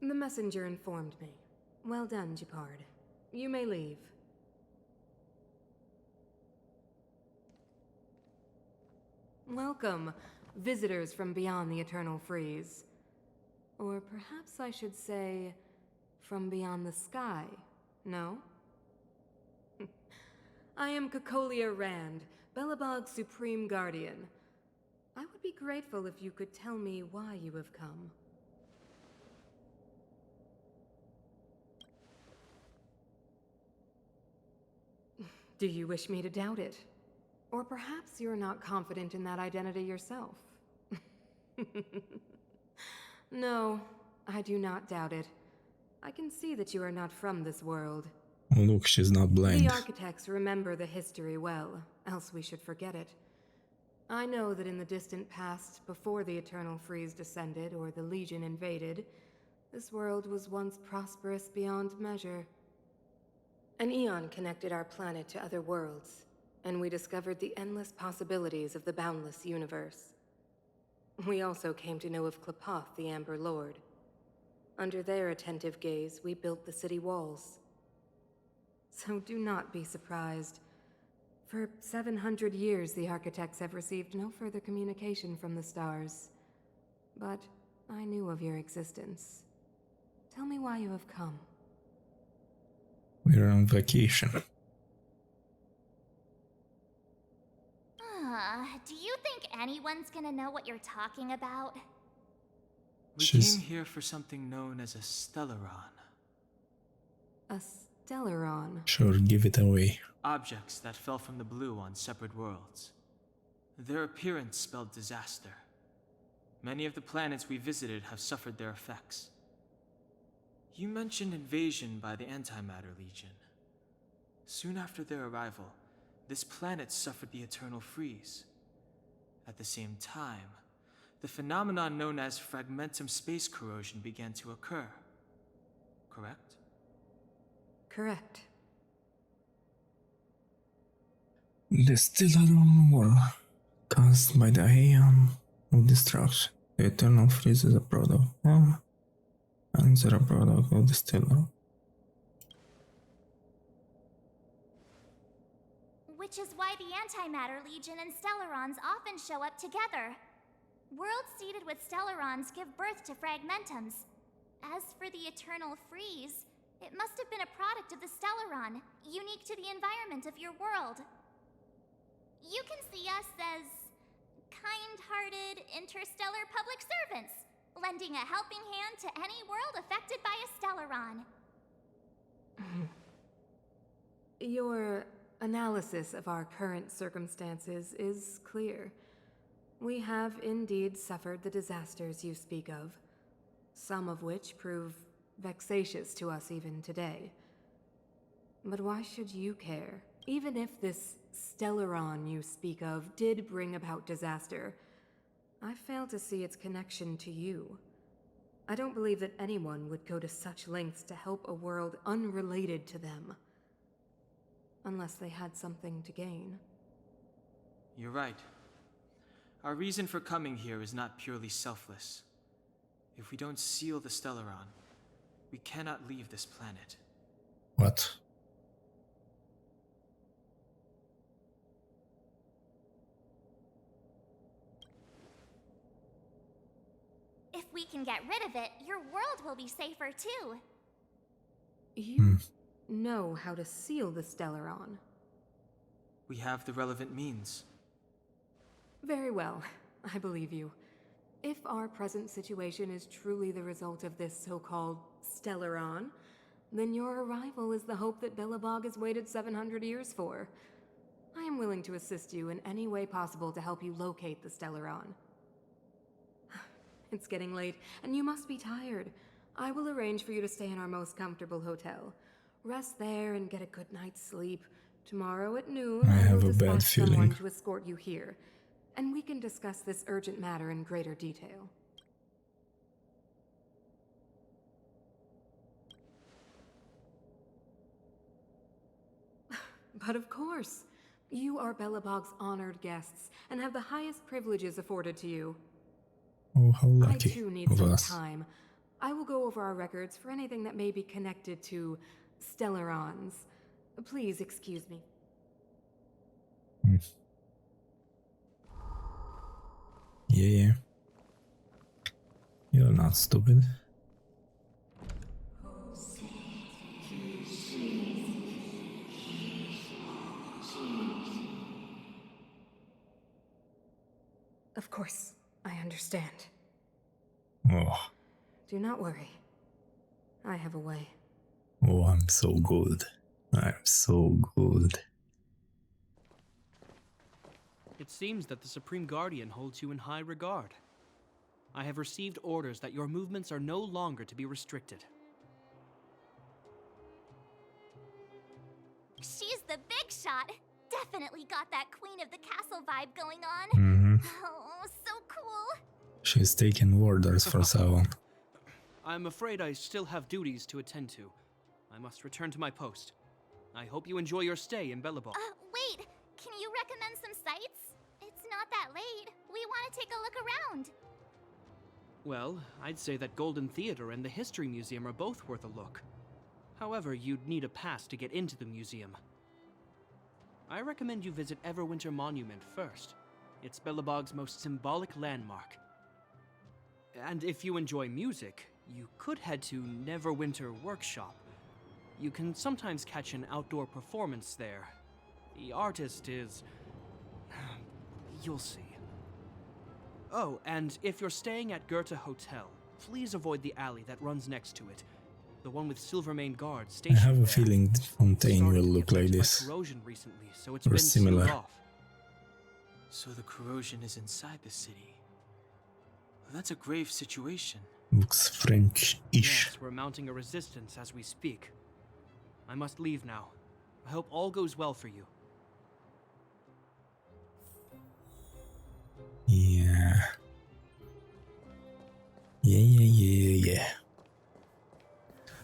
[SPEAKER 11] The messenger informed me. Well done, Gepard. You may leave. Welcome, visitors from beyond the Eternal Freeze. Or perhaps I should say, from beyond the sky, no? I am Cocolia Rand, Belobog's Supreme Guardian. I would be grateful if you could tell me why you have come. Do you wish me to doubt it? Or perhaps you're not confident in that identity yourself? No, I do not doubt it. I can see that you are not from this world.
[SPEAKER 1] Oh, look, she's not blind.
[SPEAKER 11] The architects remember the history well, else we should forget it. I know that in the distant past, before the Eternal Freeze descended or the Legion invaded, this world was once prosperous beyond measure. An eon connected our planet to other worlds, and we discovered the endless possibilities of the boundless universe. We also came to know of Klapoth, the Amber Lord. Under their attentive gaze, we built the city walls. So do not be surprised. For 700 years, the architects have received no further communication from the stars. But I knew of your existence. Tell me why you have come.
[SPEAKER 1] We're on vacation.
[SPEAKER 3] Do you think anyone's gonna know what you're talking about?
[SPEAKER 7] We
[SPEAKER 1] She's-
[SPEAKER 7] came here for something known as a Stellaron.
[SPEAKER 11] A Stellaron.
[SPEAKER 1] Sure, give it away.
[SPEAKER 7] Objects that fell from the blue on separate worlds. Their appearance spelled disaster. Many of the planets we visited have suffered their effects. You mentioned invasion by the Antimatter Legion. Soon after their arrival, this planet suffered the Eternal Freeze. At the same time, the phenomenon known as fragmentum space corrosion began to occur. Correct?
[SPEAKER 11] Correct.
[SPEAKER 1] The Stellaron war caused by the Aeon of Destruction. The Eternal Freeze is a product. And they're a product of the Stellaron.
[SPEAKER 3] Which is why the Antimatter Legion and Stellarons often show up together. Worlds seeded with Stellarons give birth to fragmentums. As for the Eternal Freeze, it must have been a product of the Stellaron, unique to the environment of your world. You can see us as kind-hearted interstellar public servants, lending a helping hand to any world affected by a Stellaron.
[SPEAKER 11] Your analysis of our current circumstances is clear. We have indeed suffered the disasters you speak of, some of which prove vexatious to us even today. But why should you care? Even if this Stellaron you speak of did bring about disaster, I fail to see its connection to you. I don't believe that anyone would go to such lengths to help a world unrelated to them. Unless they had something to gain.
[SPEAKER 7] You're right. Our reason for coming here is not purely selfless. If we don't seal the Stellaron, we cannot leave this planet.
[SPEAKER 1] What?
[SPEAKER 3] If we can get rid of it, your world will be safer too.
[SPEAKER 11] You know how to seal the Stellaron.
[SPEAKER 7] We have the relevant means.
[SPEAKER 11] Very well, I believe you. If our present situation is truly the result of this so-called Stellaron, then your arrival is the hope that Belobog has waited 700 years for. I am willing to assist you in any way possible to help you locate the Stellaron. It's getting late, and you must be tired. I will arrange for you to stay in our most comfortable hotel. Rest there and get a good night's sleep. Tomorrow at noon,
[SPEAKER 1] I
[SPEAKER 11] I
[SPEAKER 1] have
[SPEAKER 11] will
[SPEAKER 1] a bad
[SPEAKER 11] dispatch someone
[SPEAKER 1] feeling.
[SPEAKER 11] to escort you here, and we can discuss this urgent matter in greater detail. But of course, you are Belobog's honored guests and have the highest privileges afforded to you.
[SPEAKER 1] Oh, how
[SPEAKER 11] I
[SPEAKER 1] lucky
[SPEAKER 11] too need
[SPEAKER 1] of
[SPEAKER 11] some
[SPEAKER 1] us.
[SPEAKER 11] time. I will go over our records for anything that may be connected to Stellarons. Please excuse me.
[SPEAKER 1] Hmm. Yeah. You're not stupid.
[SPEAKER 11] Of course, I understand.
[SPEAKER 1] Oh,
[SPEAKER 11] Do not worry. I have a way.
[SPEAKER 1] oh, I'm so good. I'm so good.
[SPEAKER 9] It seems that the Supreme Guardian holds you in high regard. I have received orders that your movements are no longer to be restricted.
[SPEAKER 3] She's the big shot. Definitely got that Queen of the Castle vibe going on.
[SPEAKER 1] Mm-hmm.
[SPEAKER 3] Oh, so cool.
[SPEAKER 1] She's taking orders for so long.
[SPEAKER 9] I'm afraid I still have duties to attend to. I must return to my post. I hope you enjoy your stay in Belobog.
[SPEAKER 3] Wait. Can you recommend some sites? It's not that late. We want to take a look around.
[SPEAKER 9] Well, I'd say that Golden Theater and the History Museum are both worth a look. However, you'd need a pass to get into the museum. I recommend you visit Everwinter Monument first. It's Belobog's most symbolic landmark. And if you enjoy music, you could head to Neverwinter Workshop. You can sometimes catch an outdoor performance there. The artist is... you'll see. Oh, and if you're staying at Goethe Hotel, please avoid the alley that runs next to it. The one with Silvermane guards
[SPEAKER 1] I
[SPEAKER 9] stationed
[SPEAKER 1] have a
[SPEAKER 9] there.
[SPEAKER 1] feeling Fontaine
[SPEAKER 9] Started
[SPEAKER 1] will
[SPEAKER 9] to
[SPEAKER 1] look
[SPEAKER 9] get
[SPEAKER 1] like
[SPEAKER 9] wrecked by
[SPEAKER 1] this.
[SPEAKER 9] corrosion recently, so it's
[SPEAKER 1] Or
[SPEAKER 9] been
[SPEAKER 1] similar.
[SPEAKER 9] sealed off.
[SPEAKER 7] So the corrosion is inside the city. That's a grave situation.
[SPEAKER 1] Looks French-ish.
[SPEAKER 9] Yes, we're mounting a resistance as we speak. I must leave now. I hope all goes well for you.
[SPEAKER 1] Yeah. Yeah.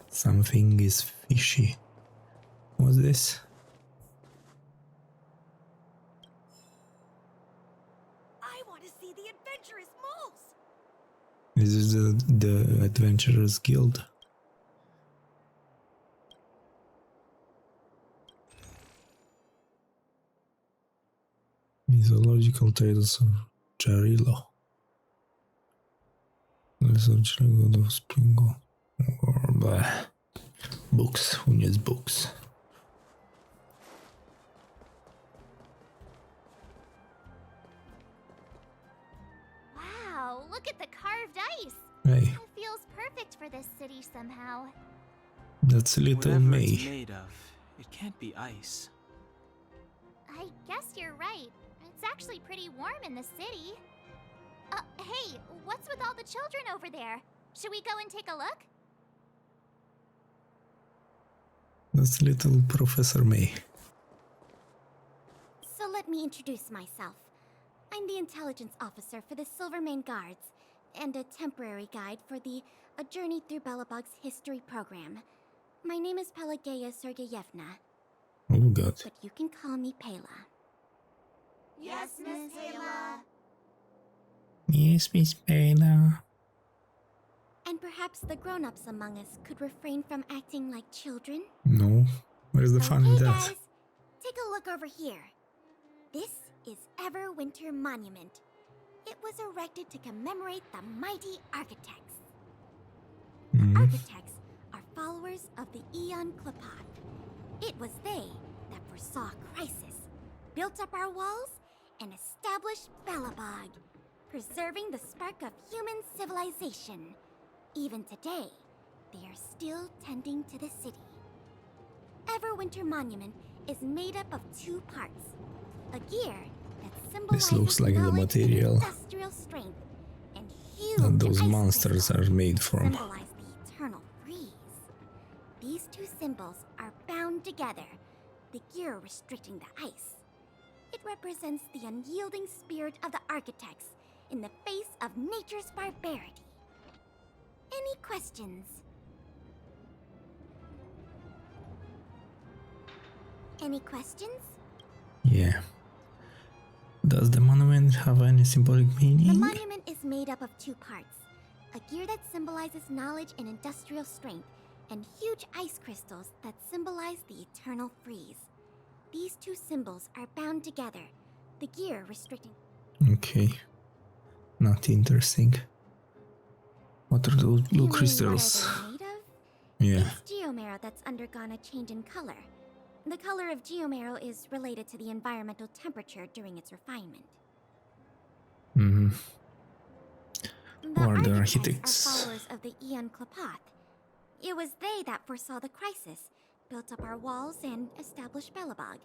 [SPEAKER 1] Something is fishy. What's this?
[SPEAKER 4] I want to see the adventurous moles.
[SPEAKER 1] This is the Adventurers Guild. Mythological tales of Jarilo. Research God of Springle. Or blah. Books. Who needs books?
[SPEAKER 3] Wow, look at the carved ice.
[SPEAKER 1] Hey,
[SPEAKER 3] It feels perfect for this city somehow.
[SPEAKER 1] that's a little
[SPEAKER 7] Whatever it's
[SPEAKER 1] May.
[SPEAKER 7] made of, it can't be ice.
[SPEAKER 3] I guess you're right. It's actually pretty warm in the city. Hey, what's with all the children over there? Should we go and take a look?
[SPEAKER 1] That's little Professor May.
[SPEAKER 4] So let me introduce myself. I'm the intelligence officer for the Silvermane Guards, and a temporary guide for the A Journey Through Belobog's History program. My name is Pelageya Sergeyevna,
[SPEAKER 1] Oh god.
[SPEAKER 4] but you can call me Pela.
[SPEAKER 3] Yes, Miss Taylor.
[SPEAKER 1] Yes, Miss Payla.
[SPEAKER 4] And perhaps the grown-ups among us could refrain from acting like children?
[SPEAKER 1] No. Where's the fun in
[SPEAKER 4] Okay,
[SPEAKER 1] that?
[SPEAKER 4] guys, take a look over here. This is Everwinter Monument. It was erected to commemorate the mighty architects.
[SPEAKER 1] Mhm.
[SPEAKER 4] Architects are followers of the Aeon Klapat. It was they that foresaw crisis, built up our walls, and established Belobog, preserving the spark of human civilization. Even today, they are still tending to the city. Everwinter Monument is made up of two parts. A gear that symbolizes
[SPEAKER 1] looks like the
[SPEAKER 4] knowledge and
[SPEAKER 1] material.
[SPEAKER 4] industrial strength, and huge
[SPEAKER 1] those
[SPEAKER 4] ice
[SPEAKER 1] monsters
[SPEAKER 4] crystals
[SPEAKER 1] are made from.
[SPEAKER 4] symbolize the eternal freeze. These two symbols are bound together, the gear restricting the ice. It represents the unyielding spirit of the architects in the face of nature's barbarity. Any questions? Any questions?
[SPEAKER 1] Yeah. Does the monument have any symbolic
[SPEAKER 4] The
[SPEAKER 1] meaning?
[SPEAKER 4] monument is made up of two parts. A gear that symbolizes knowledge and industrial strength, and huge ice crystals that symbolize the eternal freeze. These two symbols are bound together, the gear restricting...
[SPEAKER 1] Okay. Not interesting. What are those blue
[SPEAKER 4] You mean,
[SPEAKER 1] crystals?
[SPEAKER 4] what are they made of?
[SPEAKER 1] Yeah.
[SPEAKER 4] It's geomarrow that's undergone a change in color. The color of geomarrow is related to the environmental temperature during its refinement.
[SPEAKER 1] Mm-hmm.
[SPEAKER 4] The
[SPEAKER 1] Who are the
[SPEAKER 4] architects
[SPEAKER 1] architects?
[SPEAKER 4] are followers of the Aeon Klapath. It was they that foresaw the crisis, built up our walls, and established Belobog,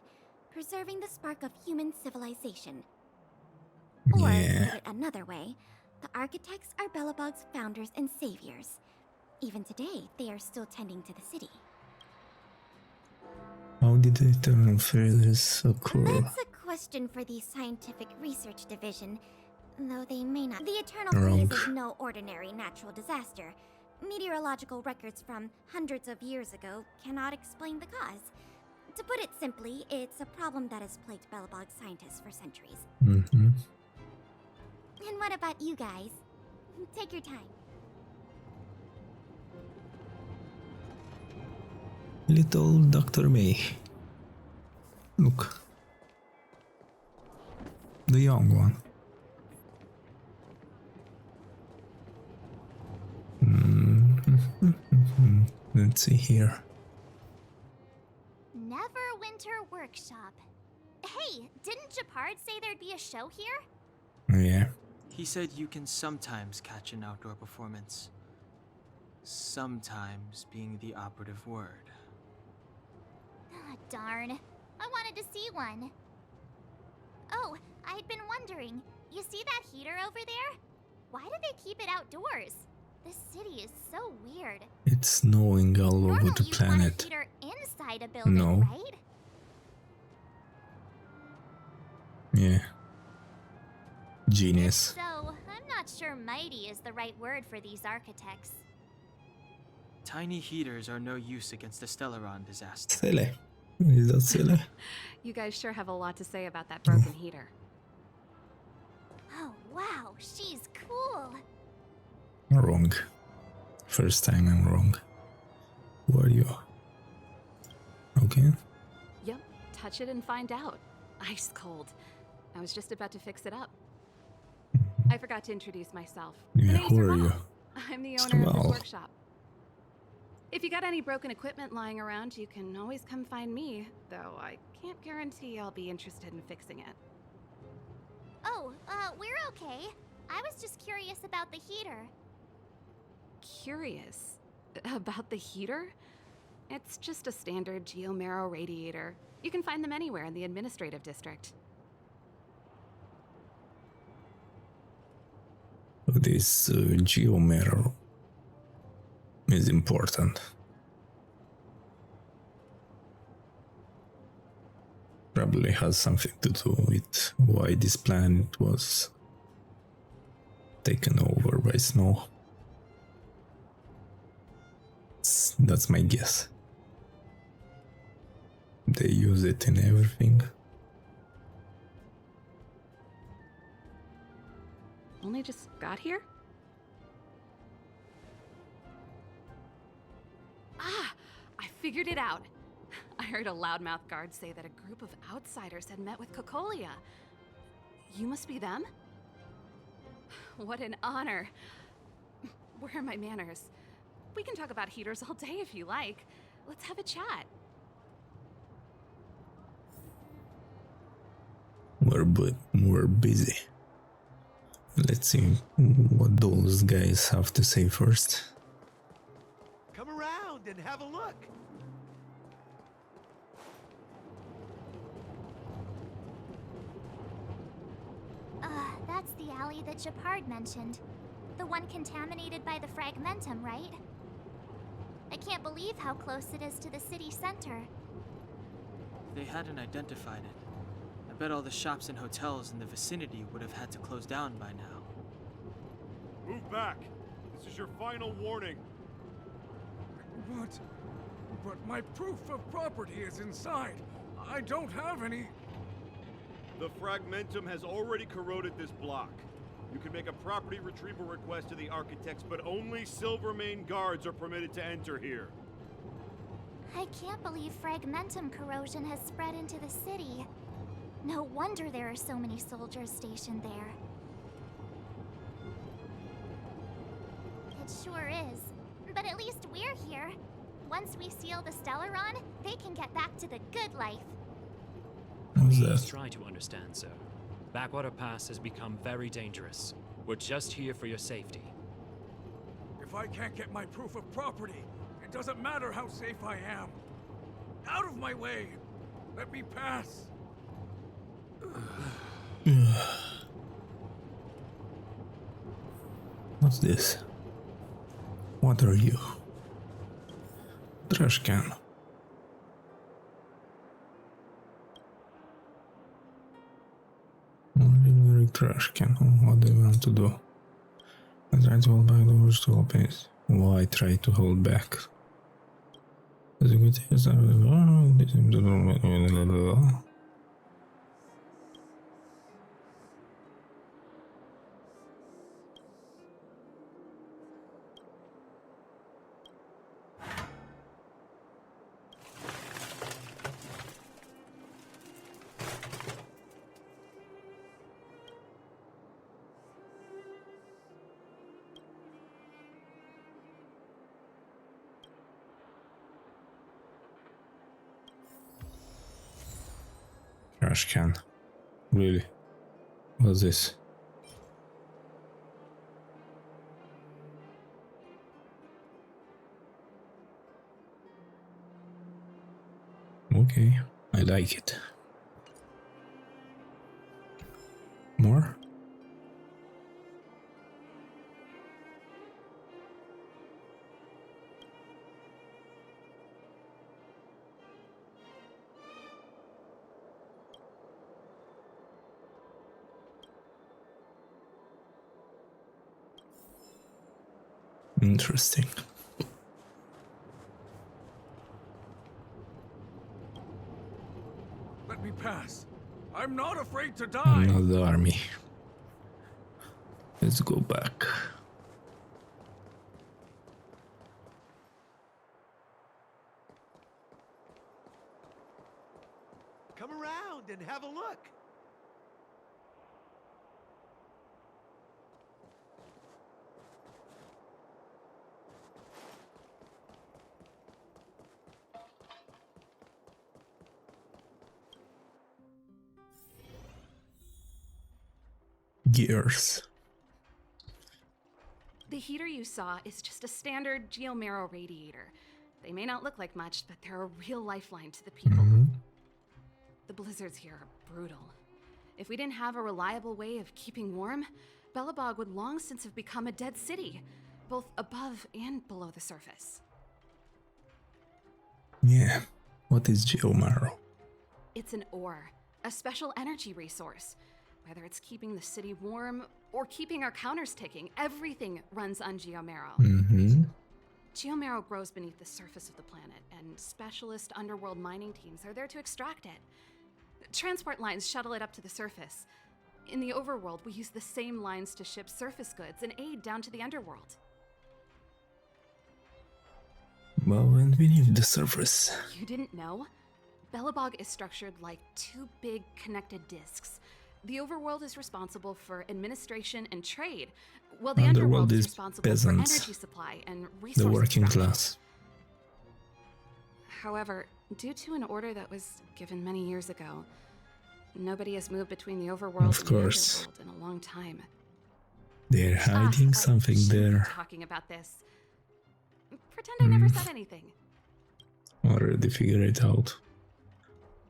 [SPEAKER 4] preserving the spark of human civilization. Or, to
[SPEAKER 1] Yeah.
[SPEAKER 4] put it another way, the architects are Belobog's founders and saviors. Even today, they are still tending to the city.
[SPEAKER 1] How did the eternal freeze occur?
[SPEAKER 4] That's a question for the Scientific Research Division, though they may not. The Eternal
[SPEAKER 1] Wrong.
[SPEAKER 4] Freeze is no ordinary natural disaster. Meteorological records from hundreds of years ago cannot explain the cause. To put it simply, it's a problem that has plagued Belobog scientists for centuries.
[SPEAKER 1] Mm-hmm.
[SPEAKER 4] And what about you guys? Take your time.
[SPEAKER 1] Little Dr. May. Look. The young one. Let's see here.
[SPEAKER 3] Neverwinter Workshop. Hey, didn't Japard say there'd be a show here?
[SPEAKER 1] Yeah.
[SPEAKER 7] He said you can sometimes catch an outdoor performance. Sometimes being the operative word.
[SPEAKER 3] Ah, darn. I wanted to see one. Oh, I'd been wondering. You see that heater over there? Why do they keep it outdoors? This city is so weird.
[SPEAKER 1] It's snowing all over
[SPEAKER 3] Normally
[SPEAKER 1] the
[SPEAKER 3] you'd want a
[SPEAKER 1] planet.
[SPEAKER 3] heater inside a building,
[SPEAKER 1] No.
[SPEAKER 3] right?
[SPEAKER 1] Yeah.
[SPEAKER 3] If
[SPEAKER 1] Genius.
[SPEAKER 3] so, I'm not sure mighty is the right word for these architects.
[SPEAKER 7] Tiny heaters are no use against the Stellaron disaster.
[SPEAKER 1] Silly. Is that silly?
[SPEAKER 5] You guys sure have a lot to say about that broken heater.
[SPEAKER 3] Oh, wow, she's cool.
[SPEAKER 1] Wrong. First time I'm wrong. Who are you? Okay.
[SPEAKER 5] Yep, touch it and find out. Ice cold. I was just about to fix it up. I forgot to introduce myself.
[SPEAKER 1] Yeah,
[SPEAKER 5] My name's
[SPEAKER 1] who are you?
[SPEAKER 5] Ramal. I'm the owner of this
[SPEAKER 1] Ramal.
[SPEAKER 5] workshop. If you got any broken equipment lying around, you can always come find me, though I can't guarantee I'll be interested in fixing it.
[SPEAKER 3] Oh, we're okay. I was just curious about the heater.
[SPEAKER 5] Curious about the heater? It's just a standard geomarrow radiator. You can find them anywhere in the administrative district.
[SPEAKER 1] This geomarrow is important. Probably has something to do with why this planet was taken over by snow. That's my guess. They use it in everything.
[SPEAKER 5] Only just got here? Ah! I figured it out! I heard a loudmouth guard say that a group of outsiders had met with Cocolia. You must be them? What an honor. Where are my manners? We can talk about heaters all day if you like. Let's have a chat.
[SPEAKER 1] We're busy. Let's see what those guys have to say first.
[SPEAKER 8] Come around and have a look.
[SPEAKER 3] That's the alley that Japard mentioned. The one contaminated by the fragmentum, right? I can't believe how close it is to the city center.
[SPEAKER 7] They hadn't identified it. I bet all the shops and hotels in the vicinity would have had to close down by now.
[SPEAKER 12] Move back! This is your final warning.
[SPEAKER 13] But my proof of property is inside. I don't have any...
[SPEAKER 12] The fragmentum has already corroded this block. You can make a property retrieval request to the architects, but only Silvermane guards are permitted to enter here.
[SPEAKER 3] I can't believe fragmentum corrosion has spread into the city. No wonder there are so many soldiers stationed there. It sure is. But at least we're here. Once we seal the Stellaron, they can get back to the good life.
[SPEAKER 14] Please try to understand, sir. Backwater Pass has become very dangerous. We're just here for your safety.
[SPEAKER 13] If I can't get my proof of property, it doesn't matter how safe I am. Out of my way! Let me pass!
[SPEAKER 1] What's this? What are you? Trash can. Ordinary trash can. What do you want to do? I try to hold back the urge to open it. Why try to hold back? Trash can. Really? What's this? Okay, I like it. More? Interesting.
[SPEAKER 13] Let me pass. I'm not afraid to die.
[SPEAKER 1] I'm not the army. Let's go back.
[SPEAKER 8] Come around and have a look.
[SPEAKER 1] Gears.
[SPEAKER 5] The heater you saw is just a standard geomarrow radiator. They may not look like much, but they're a real lifeline to the people. The blizzards here are brutal. If we didn't have a reliable way of keeping warm, Belobog would long since have become a dead city, both above and below the surface.
[SPEAKER 1] Yeah. What is geomarrow?
[SPEAKER 5] It's an ore, a special energy resource. Whether it's keeping the city warm or keeping our counters ticking, everything runs on geomarrow. Geomarrow grows beneath the surface of the planet, and specialist underworld mining teams are there to extract it. Transport lines shuttle it up to the surface. In the overworld, we use the same lines to ship surface goods and aid down to the underworld.
[SPEAKER 1] Well, and beneath the surface.
[SPEAKER 5] You didn't know? Belobog is structured like two big connected discs. The overworld is responsible for administration and trade, while the underworld is responsible
[SPEAKER 1] peasants,
[SPEAKER 5] for energy supply and resource
[SPEAKER 1] the working
[SPEAKER 5] extraction.
[SPEAKER 1] class.
[SPEAKER 5] However, due to an order that was given many years ago, nobody has moved between the overworld
[SPEAKER 1] Of
[SPEAKER 5] and
[SPEAKER 1] course.
[SPEAKER 5] the underworld in a long time.
[SPEAKER 1] They're hiding something
[SPEAKER 5] I shouldn't
[SPEAKER 1] there.
[SPEAKER 5] be talking about this. Pretend I never said anything.
[SPEAKER 1] Already figure it out.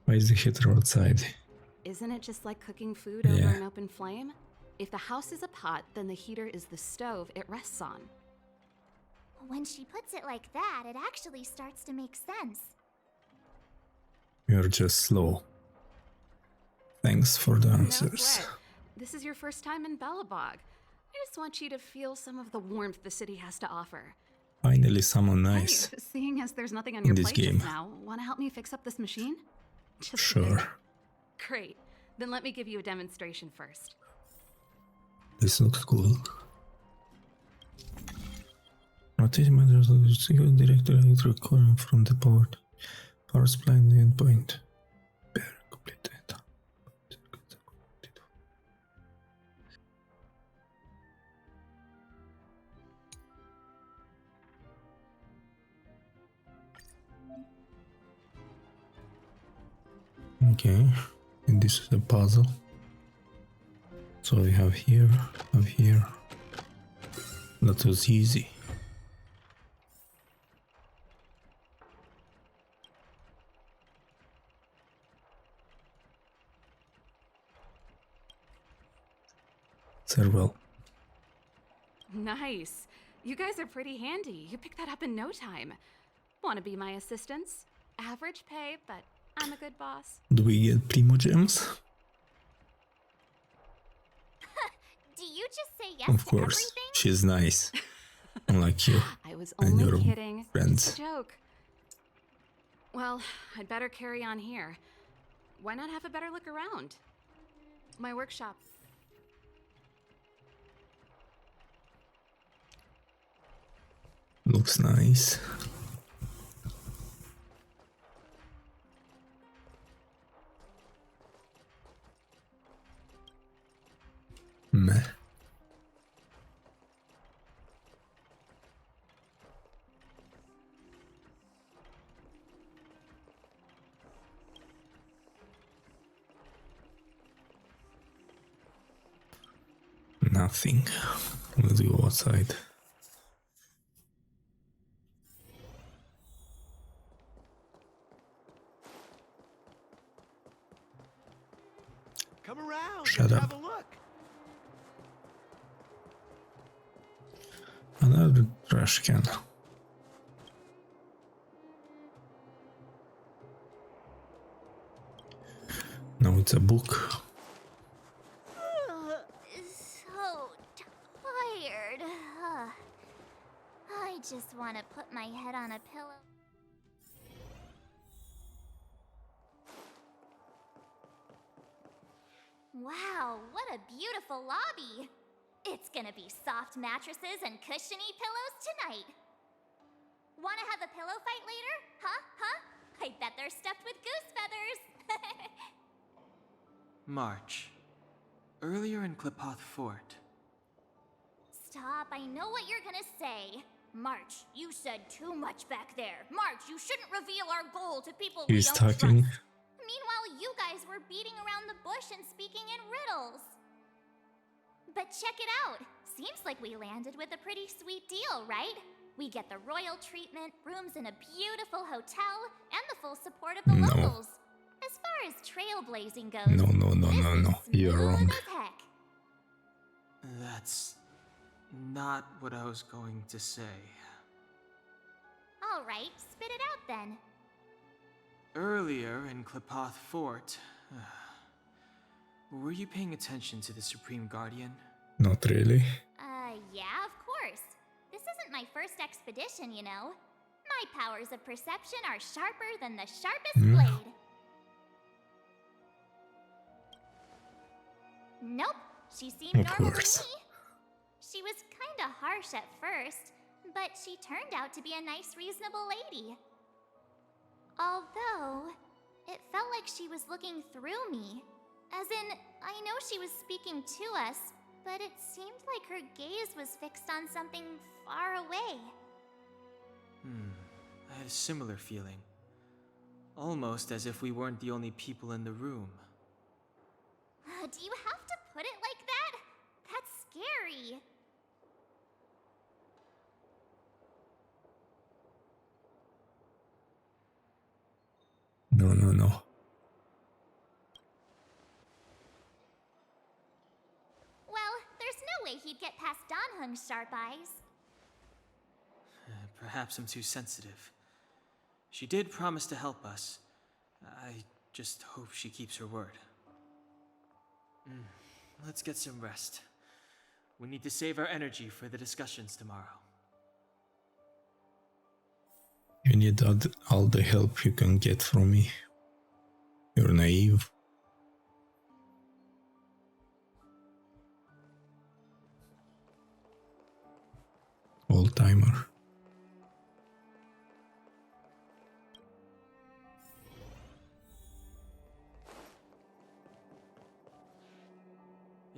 [SPEAKER 1] Why is the heater outside?
[SPEAKER 5] Isn't it just like cooking food over an open flame? If the house is a pot, then the heater is the stove it rests on.
[SPEAKER 3] When she puts it like that, it actually starts to make sense.
[SPEAKER 1] You're just slow. Thanks for the
[SPEAKER 5] No
[SPEAKER 1] answers.
[SPEAKER 5] sweat. This is your first time in Belobog. I just want you to feel some of the warmth the city has to offer.
[SPEAKER 1] Finally, someone nice.
[SPEAKER 5] Hey, seeing as there's nothing on
[SPEAKER 1] in
[SPEAKER 5] your
[SPEAKER 1] this
[SPEAKER 5] plate
[SPEAKER 1] game.
[SPEAKER 5] just now, want to help me fix up this machine? Just
[SPEAKER 1] Sure.
[SPEAKER 5] Great. Then let me give you a demonstration first.
[SPEAKER 1] This looks cool. Rotate matters of the direct electric current from the power supply and the endpoint. Complete data. Okay, and this is a puzzle. So we have here. That was easy. Several.
[SPEAKER 5] Nice. You guys are pretty handy. You picked that up in no time. Want to be my assistants? Average pay, but I'm a good boss.
[SPEAKER 1] Do we get Primo Gems?
[SPEAKER 3] Do you just say yes
[SPEAKER 1] Of
[SPEAKER 3] to
[SPEAKER 1] course.
[SPEAKER 3] everything?
[SPEAKER 1] She's nice. Unlike you.
[SPEAKER 5] I was
[SPEAKER 1] and
[SPEAKER 5] only
[SPEAKER 1] your
[SPEAKER 5] kidding.
[SPEAKER 1] friends.
[SPEAKER 5] Just a joke. Well, I'd better carry on here. Why not have a better look around? My workshop.
[SPEAKER 1] Looks nice. Meh. Nothing. Let's go outside.
[SPEAKER 12] Come around.
[SPEAKER 1] Shut
[SPEAKER 12] and
[SPEAKER 1] up.
[SPEAKER 12] Have a look.
[SPEAKER 1] Another trash can. No, it's a book.
[SPEAKER 3] So tired. I just want to put my head on a pillow. Wow, what a beautiful lobby! It's gonna be soft mattresses and cushiony pillows tonight. Wanna have a pillow fight later? Huh? I bet they're stuffed with goose feathers.
[SPEAKER 7] March. Earlier in Klipoth Fort.
[SPEAKER 3] Stop, I know what you're gonna say. March, you said too much back there. March, you shouldn't reveal our goal to people we
[SPEAKER 1] He's
[SPEAKER 3] don't
[SPEAKER 1] talking.
[SPEAKER 3] trust. Meanwhile, you guys were beating around the bush and speaking in riddles. But check it out. Seems like we landed with a pretty sweet deal, right? We get the royal treatment, rooms in a beautiful hotel, and the full support of the
[SPEAKER 1] No.
[SPEAKER 3] locals. As far as trailblazing goes,
[SPEAKER 1] No.
[SPEAKER 3] this is
[SPEAKER 1] You're
[SPEAKER 3] smooth
[SPEAKER 1] wrong.
[SPEAKER 3] as heck.
[SPEAKER 7] That's not what I was going to say.
[SPEAKER 3] All right, spit it out then.
[SPEAKER 7] Earlier in Klipoth Fort, were you paying attention to the Supreme Guardian?
[SPEAKER 1] Not really.
[SPEAKER 3] Yeah, of course. This isn't my first expedition, you know. My powers of perception are sharper than the sharpest blade. Nope, she seemed
[SPEAKER 1] Of
[SPEAKER 3] normal
[SPEAKER 1] course.
[SPEAKER 3] to me. She was kinda harsh at first, but she turned out to be a nice, reasonable lady. Although, it felt like she was looking through me. As in, I know she was speaking to us, but it seemed like her gaze was fixed on something far away.
[SPEAKER 7] I had a similar feeling. Almost as if we weren't the only people in the room.
[SPEAKER 3] Do you have to put it like that? That's scary.
[SPEAKER 1] No.
[SPEAKER 3] Well, problem, Sharp Eyes.
[SPEAKER 7] Perhaps I'm too sensitive. She did promise to help us. I just hope she keeps her word. Let's get some rest. We need to save our energy for the discussions tomorrow.
[SPEAKER 1] You need all the help you can get from me. You're naive. Old-timer.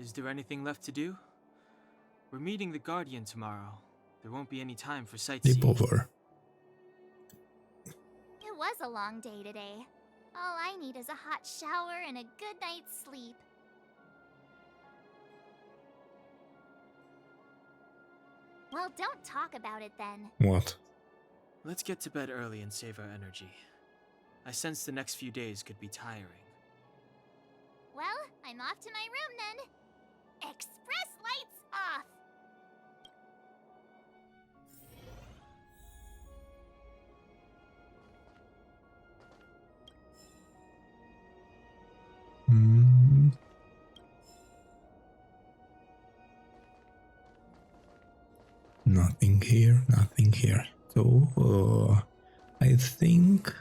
[SPEAKER 7] Is there anything left to do? We're meeting the Guardian tomorrow. There won't be any time for sightseeing.
[SPEAKER 1] Sleepover.
[SPEAKER 3] It was a long day today. All I need is a hot shower and a good night's sleep. Well, don't talk about it then.
[SPEAKER 1] What?
[SPEAKER 7] Let's get to bed early and save our energy. I sense the next few days could be tiring.
[SPEAKER 3] Well, I'm off to my room then. Express lights off!
[SPEAKER 1] Nothing here, nothing here. So, I think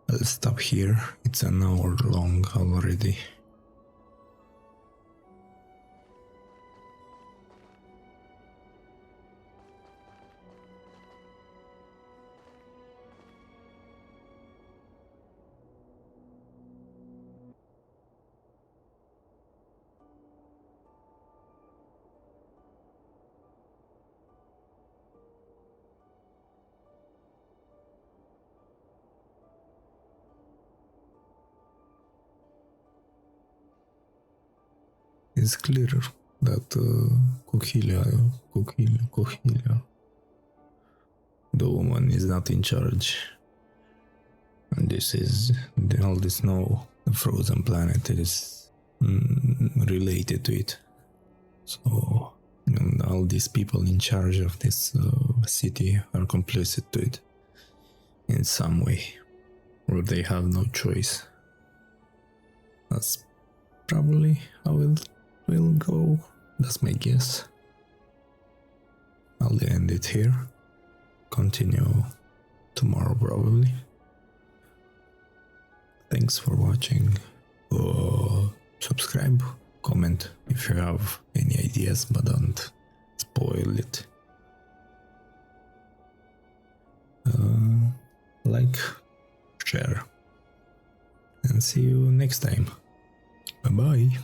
[SPEAKER 1] I'll stop here. It's an hour long already. It's clear that Kokila, the woman is not in charge. And this is, all the snow, the frozen planet is related to it. So, and all these people in charge of this city are complicit to it in some way, or they have no choice. That's probably how it will go. That's my guess. I'll end it here. Continue tomorrow probably. Thanks for watching. Subscribe, comment if you have any ideas, but don't spoil it. Like, share, and see you next time. Bye bye.